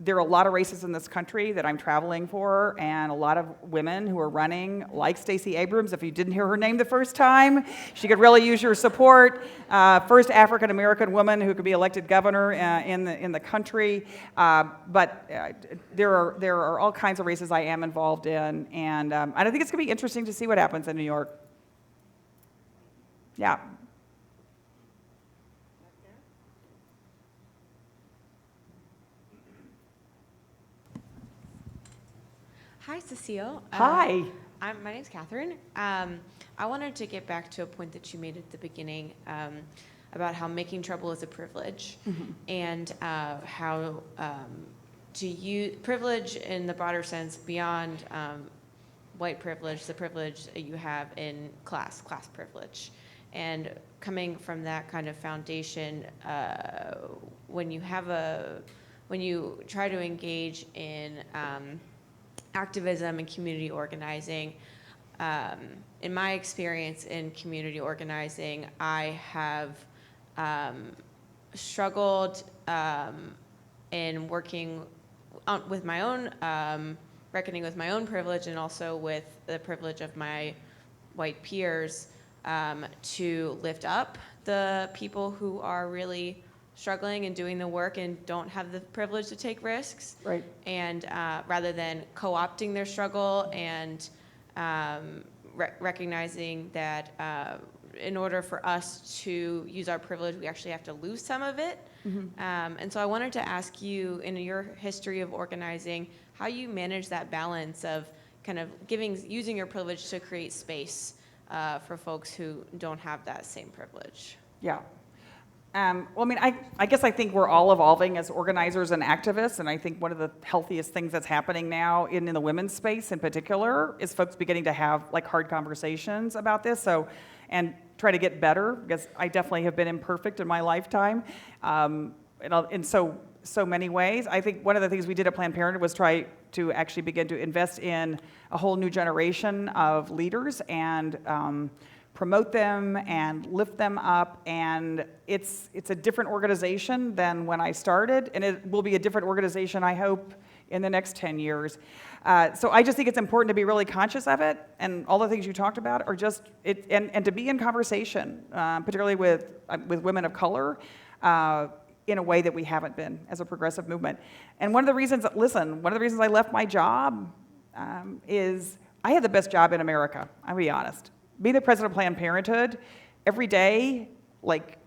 there are a lot of races in this country that I'm traveling for, and a lot of women who are running, like Stacey Abrams. If you didn't hear her name the first time, she could really use your support. First African-American woman who could be elected governor in the country. But there are all kinds of races I am involved in, and I think it's going to be interesting to see what happens in New York. Yeah. Hi, Cecile. Hi. My name's Catherine. I wanted to get back to a point that you made at the beginning about how making trouble is a privilege, and how do you, privilege in the broader sense beyond white privilege, the privilege that you have in class privilege. And coming from that kind of foundation, when you try to engage in activism and community organizing, in my experience in community organizing, I have struggled in working with my own, reckoning with my own privilege and also with the privilege of my white peers, to lift up the people who are really struggling and doing the work and don't have the privilege to take risks. Right. And rather than co-opting their struggle and recognizing that in order for us to use our privilege, we actually have to lose some of it. And so I wanted to ask you, in your history of organizing, how you manage that balance of kind of using your privilege to create space for folks who don't have that same privilege. Yeah. Well, I mean, I guess I think we're all evolving as organizers and activists, and I think one of the healthiest things that's happening now in the women's space in particular is folks beginning to have like hard conversations about this, and try to get better, because I definitely have been imperfect in my lifetime, in so many ways. I think one of the things we did at Planned Parenthood was try to actually begin to invest in a whole new generation of leaders and promote them and lift them up, and it's a different organization than when I started, and it will be a different organization, I hope, in the next 10 years. So I just think it's important to be really conscious of it, and all the things you talked about are just, and to be in conversation, particularly with women of color, in a way that we haven't been as a progressive movement. And one of the reasons I left my job is I had the best job in America, I'll be honest. Being the president of Planned Parenthood, every day, like,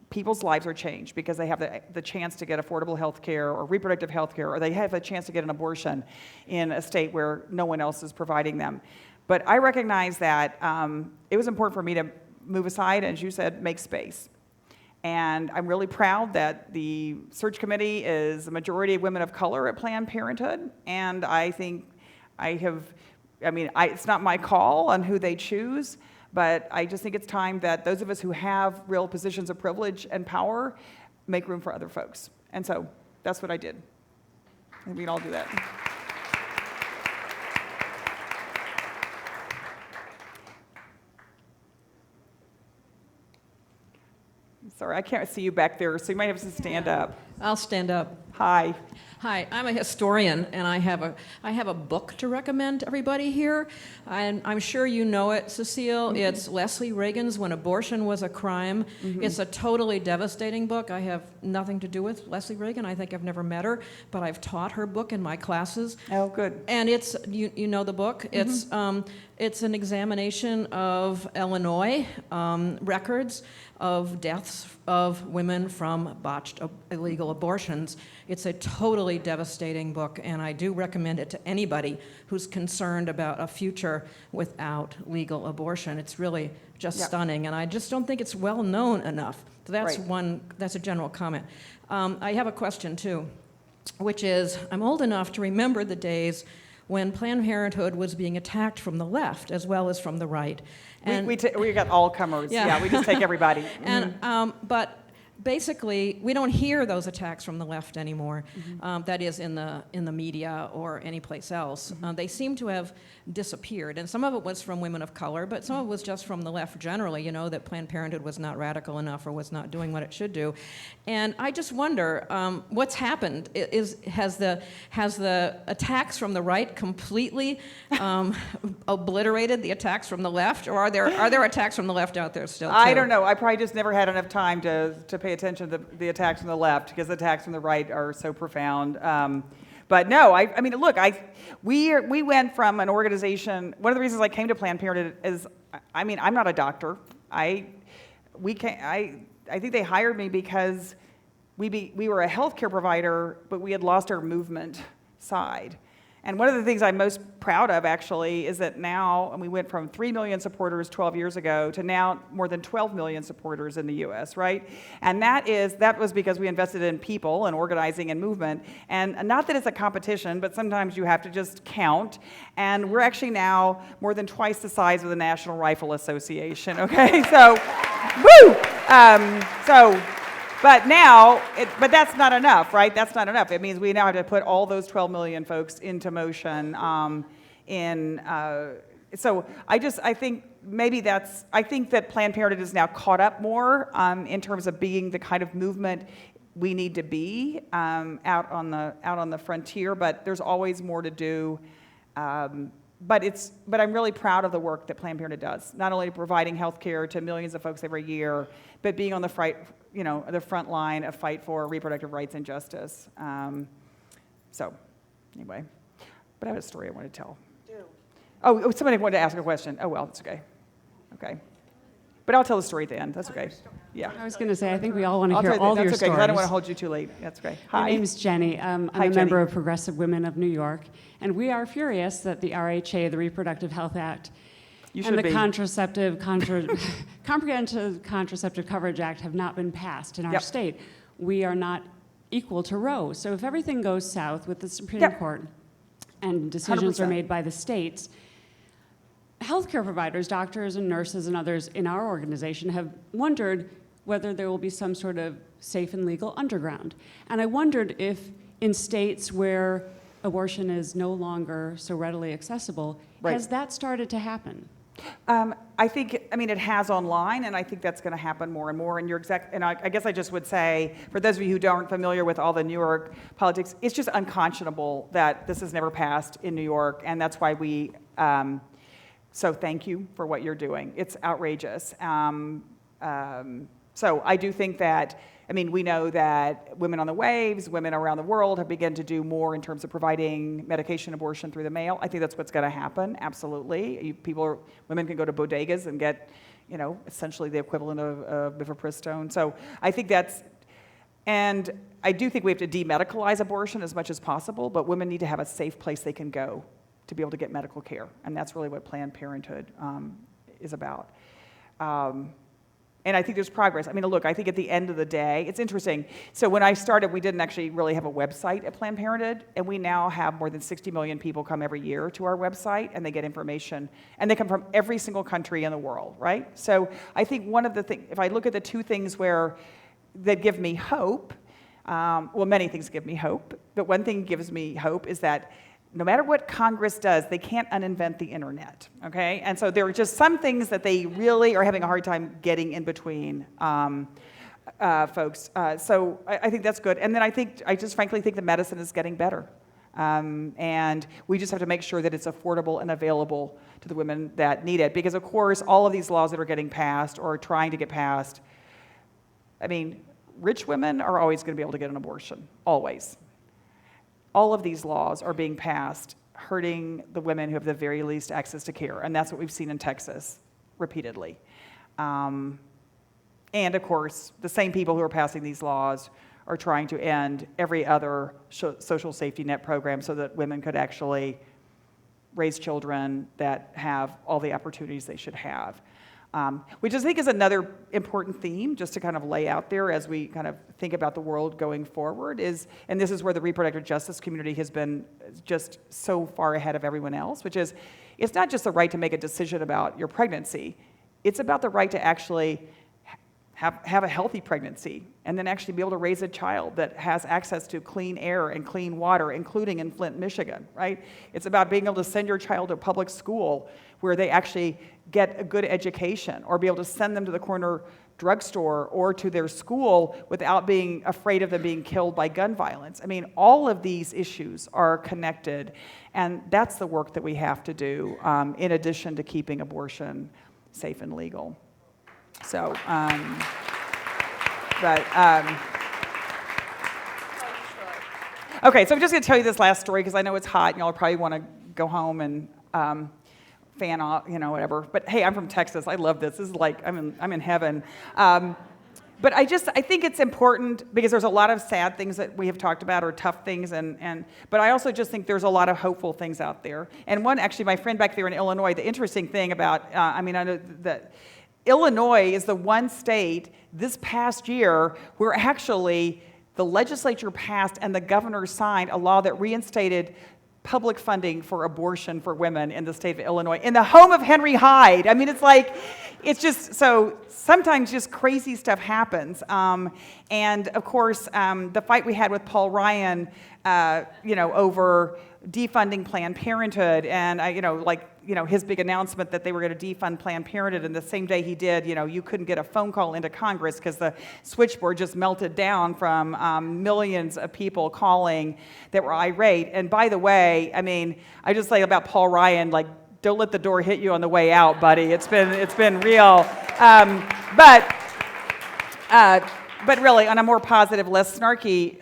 people's lives are changed because they have the chance to get affordable health care or reproductive health care, or they have a chance to get an abortion in a state where no one else is providing them. But I recognize that it was important for me to move aside, and as you said, make space. And I'm really proud that the search committee is a majority of women of color at Planned Parenthood, and I think it's not my call on who they choose, but I just think it's time that those of us who have real positions of privilege and power make room for other folks. And so that's what I did. And we can all do that. Sorry, I can't see you back there, so you might have to stand up. I'll stand up. Hi. Hi, I'm a historian, and I have a book to recommend to everybody here. And I'm sure you know it, Cecile. Mm-hmm. It's Leslie Reagan's When Abortion Was a Crime. Mm-hmm. It's a totally devastating book. I have nothing to do with Leslie Reagan. I think I've never met her, but I've taught her book in my classes. Oh, good. And it's, you know the book. Mm-hmm. It's an examination of Illinois records of deaths of women from botched illegal abortions. It's a totally devastating book, and I do recommend it to anybody who's concerned about a future without legal abortion. It's really just stunning, and I just don't think it's well known enough. So that's that's a general comment. I have a question too, which is, I'm old enough to remember the days when Planned Parenthood was being attacked from the left as well as from the right. And we got all comers. Yeah, we just take everybody. And but basically, we don't hear those attacks from the left anymore. Mm-hmm. That is in the media or anyplace else. Mm-hmm. They seem to have disappeared, and some of it was from women of color, but some of it was just from the left generally. You know, that Planned Parenthood was not radical enough or was not doing what it should do. And I just wonder what's happened. Has the attacks from the right completely obliterated the attacks from the left, or are there attacks from the left out there still too? I don't know. I probably just never had enough time to pay attention to the attacks from the left, because the attacks from the right are so profound. But no, I mean, look, we went from an organization. One of the reasons I came to Planned Parenthood is, I mean, I'm not a doctor. I think they hired me because we were a healthcare provider, but we had lost our movement side. And one of the things I'm most proud of, actually, is that now, and we went from 3 million supporters 12 years ago to now more than 12 million supporters in the US, right? And that was because we invested in people and organizing and movement. And not that it's a competition, but sometimes you have to just count. And we're actually now more than twice the size of the National Rifle Association, okay? So, woo! But that's not enough, right? That's not enough. It means we now have to put all those 12 million folks into motion. So I think that Planned Parenthood is now caught up more in terms of being the kind of movement we need to be out on the frontier. But there's always more to do. But I'm really proud of the work that Planned Parenthood does, not only providing health care to millions of folks every year, but being on the front line of fight for reproductive rights and justice. So, anyway, but I have a story I want to tell. Oh, somebody wanted to ask a question. Oh, well, that's okay. Okay. But I'll tell the story at the end. That's okay. Yeah. I was going to say, I think we all want to hear all of your That's okay, stories. because I don't want to hold you too late. That's okay. Hi. My name is Jenny. I'm Hi, a member Jenny. of Progressive Women of New York, and we are furious that the RHA, the Reproductive Health Act, and the Comprehensive Contraceptive Coverage Act have not been passed in our state. We are not equal to Roe. So if everything goes south with the Supreme Court and decisions 100%. are made by the states, healthcare providers, doctors and nurses and others in our organization have wondered whether there will be some sort of safe and legal underground. And I wondered if in states where abortion is no longer so readily accessible, has that started to happen? It has online, and I think that's going to happen more and more. And I guess I just would say, for those of you who aren't familiar with all the New York politics, it's just unconscionable that this has never passed in New York, and that's why we. So thank you for what you're doing. It's outrageous. So I do think that, we know that women on the waves, women around the world have begun to do more in terms of providing medication abortion through the mail. I think that's what's going to happen, absolutely. Women can go to bodegas and get, essentially the equivalent of mifepristone. So I think and I do think we have to demedicalize abortion as much as possible, but women need to have a safe place they can go to be able to get medical care. And that's really what Planned Parenthood is about. And I think there's progress. Look, I think at the end of the day, it's interesting. So when I started, we didn't actually really have a website at Planned Parenthood, and we now have more than 60 million people come every year to our website, and they get information. And they come from every single country in the world, right? So I think one of the things, if I look at the two things that give me hope, many things give me hope, but one thing gives me hope is that no matter what Congress does, they can't uninvent the internet, okay? And so there are just some things that they really are having a hard time getting in between folks. So I think that's good. And then I just frankly think the medicine is getting better. And we just have to make sure that it's affordable and available to the women that need it. Because of course, all of these laws that are getting passed or trying to get passed, rich women are always gonna be able to get an abortion, always. All of these laws are being passed, hurting the women who have the very least access to care, and that's what we've seen in Texas repeatedly. And of course, the same people who are passing these laws are trying to end every other social safety net program so that women could actually raise children that have all the opportunities they should have. Which I think is another important theme, just to kind of lay out there as we kind of think about the world going forward, and this is where the reproductive justice community has been just so far ahead of everyone else, which is, it's not just the right to make a decision about your pregnancy, it's about the right to actually have a healthy pregnancy and then actually be able to raise a child that has access to clean air and clean water, including in Flint, Michigan, right? It's about being able to send your child to a public school where they actually get a good education, or be able to send them to the corner drugstore or to their school without being afraid of them being killed by gun violence. All of these issues are connected, and that's the work that we have to do in addition to keeping abortion safe and legal. So, okay, so I'm just going to tell you this last story because I know it's hot and y'all probably want to go home and fan off, whatever. But hey, I'm from Texas. I love this. This is like I'm in heaven. But I think it's important because there's a lot of sad things that we have talked about or tough things, but I also just think there's a lot of hopeful things out there. And one, actually, my friend back there in Illinois, the interesting thing about, I know that Illinois is the one state this past year where actually the legislature passed and the governor signed a law that reinstated public funding for abortion for women in the state of Illinois, in the home of Henry Hyde. I mean, it's just, so sometimes just crazy stuff happens. And of course, the fight we had with Paul Ryan, over defunding Planned Parenthood, and his big announcement that they were going to defund Planned Parenthood, and the same day he did, you couldn't get a phone call into Congress because the switchboard just melted down from millions of people calling that were irate. And by the way, I just say about Paul Ryan, don't let the door hit you on the way out, buddy. It's been real. But really, on a more positive, less snarky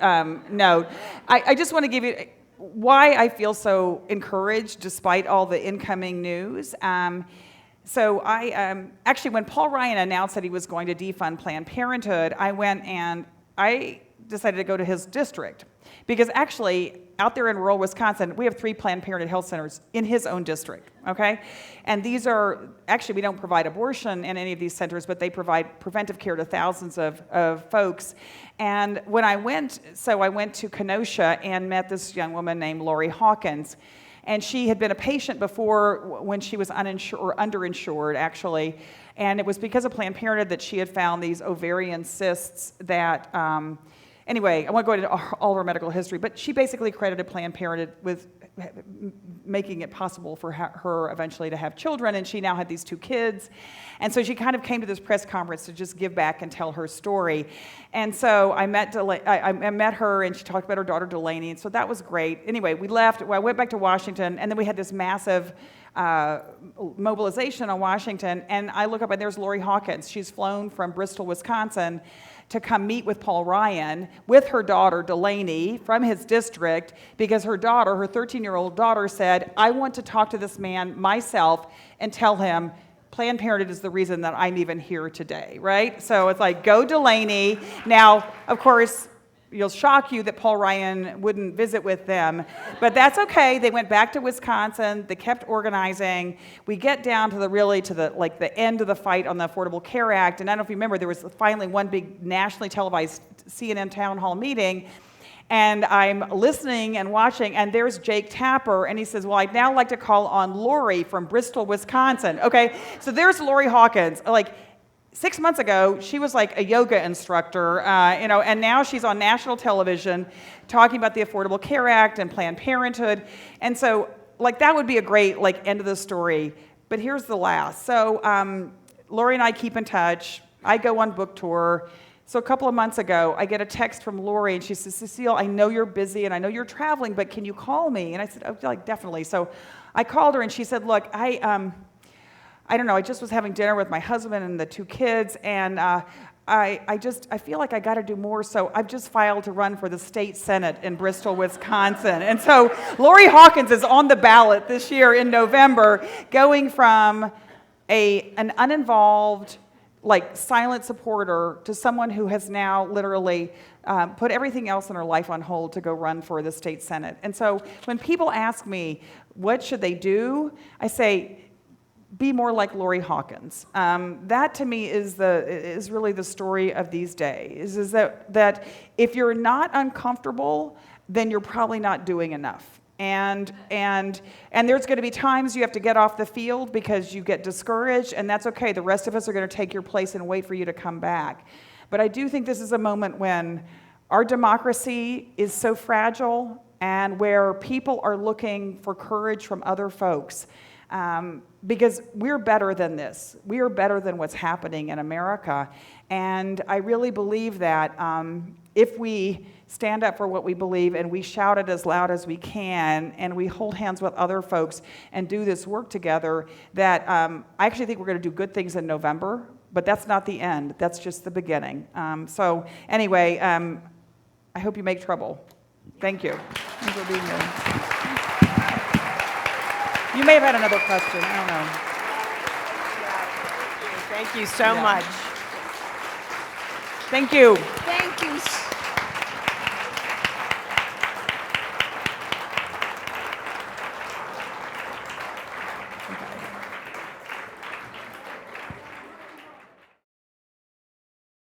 note, I just want to give you why I feel so encouraged despite all the incoming news. So I actually, when Paul Ryan announced that he was going to defund Planned Parenthood, I went and I decided to go to his district. Because actually, out there in rural Wisconsin, we have 3 Planned Parenthood health centers in his own district, okay? And these are, actually, we don't provide abortion in any of these centers, but they provide preventive care to thousands of folks. And when I went to Kenosha and met this young woman named Lori Hawkins. And she had been a patient before when she was uninsured or underinsured, actually. And it was because of Planned Parenthood that she had found these ovarian cysts that, anyway, I won't go into all of her medical history, but she basically credited Planned Parenthood with making it possible for her eventually to have children, and she now had these 2 kids. And so she kind of came to this press conference to just give back and tell her story. And so I met her, and she talked about her daughter Delaney, and so that was great. Anyway, we left. I went back to Washington, and then we had this massive mobilization on Washington, and I look up, and there's Lori Hawkins. She's flown from Bristol, Wisconsin, to come meet with Paul Ryan with her daughter, Delaney, from his district, because her daughter, her 13-year-old daughter, said, I want to talk to this man myself and tell him Planned Parenthood is the reason that I'm even here today, right? So it's like, go Delaney. Now, of course, it'll shock you that Paul Ryan wouldn't visit with them, but that's okay. They went back to Wisconsin. They kept organizing. We get down to the end of the fight on the Affordable Care Act, and I don't know if you remember, there was finally one big nationally televised CNN town hall meeting, and I'm listening and watching, and there's Jake Tapper, and he says, well, I'd now like to call on Lori from Bristol, Wisconsin. Okay, so there's Lori Hawkins. 6 months ago, she was like a yoga instructor, and now she's on national television talking about the Affordable Care Act and Planned Parenthood. And so, that would be a great, end of the story. But here's the last. So, Lori and I keep in touch. I go on book tour. So a couple of months ago, I get a text from Lori, and she says, Cecile, I know you're busy, and I know you're traveling, but can you call me? And I said, oh, definitely. So I called her, and she said, look, I don't know, I just was having dinner with my husband and the 2 kids, and I feel like I got to do more, so I've just filed to run for the state senate in Bristol, Wisconsin. And so Lori Hawkins is on the ballot this year in November, going from an uninvolved, silent supporter to someone who has now literally put everything else in her life on hold to go run for the state senate. And so when people ask me, what should they do? I say, be more like Lori Hawkins. That to me is really the story of these days, is that if you're not uncomfortable, then you're probably not doing enough. And there's going to be times you have to get off the field because you get discouraged, and that's okay. The rest of us are going to take your place and wait for you to come back. But I do think this is a moment when our democracy is so fragile and where people are looking for courage from other folks. Because we're better than this. We are better than what's happening in America. And I really believe that if we stand up for what we believe and we shout it as loud as we can and we hold hands with other folks and do this work together, that I actually think we're going to do good things in November, but that's not the end. That's just the beginning. So anyway, I hope you make trouble. Thank you. Thanks for being here. You may have had another question. I don't know. Thank you so much. Thank you. Thank you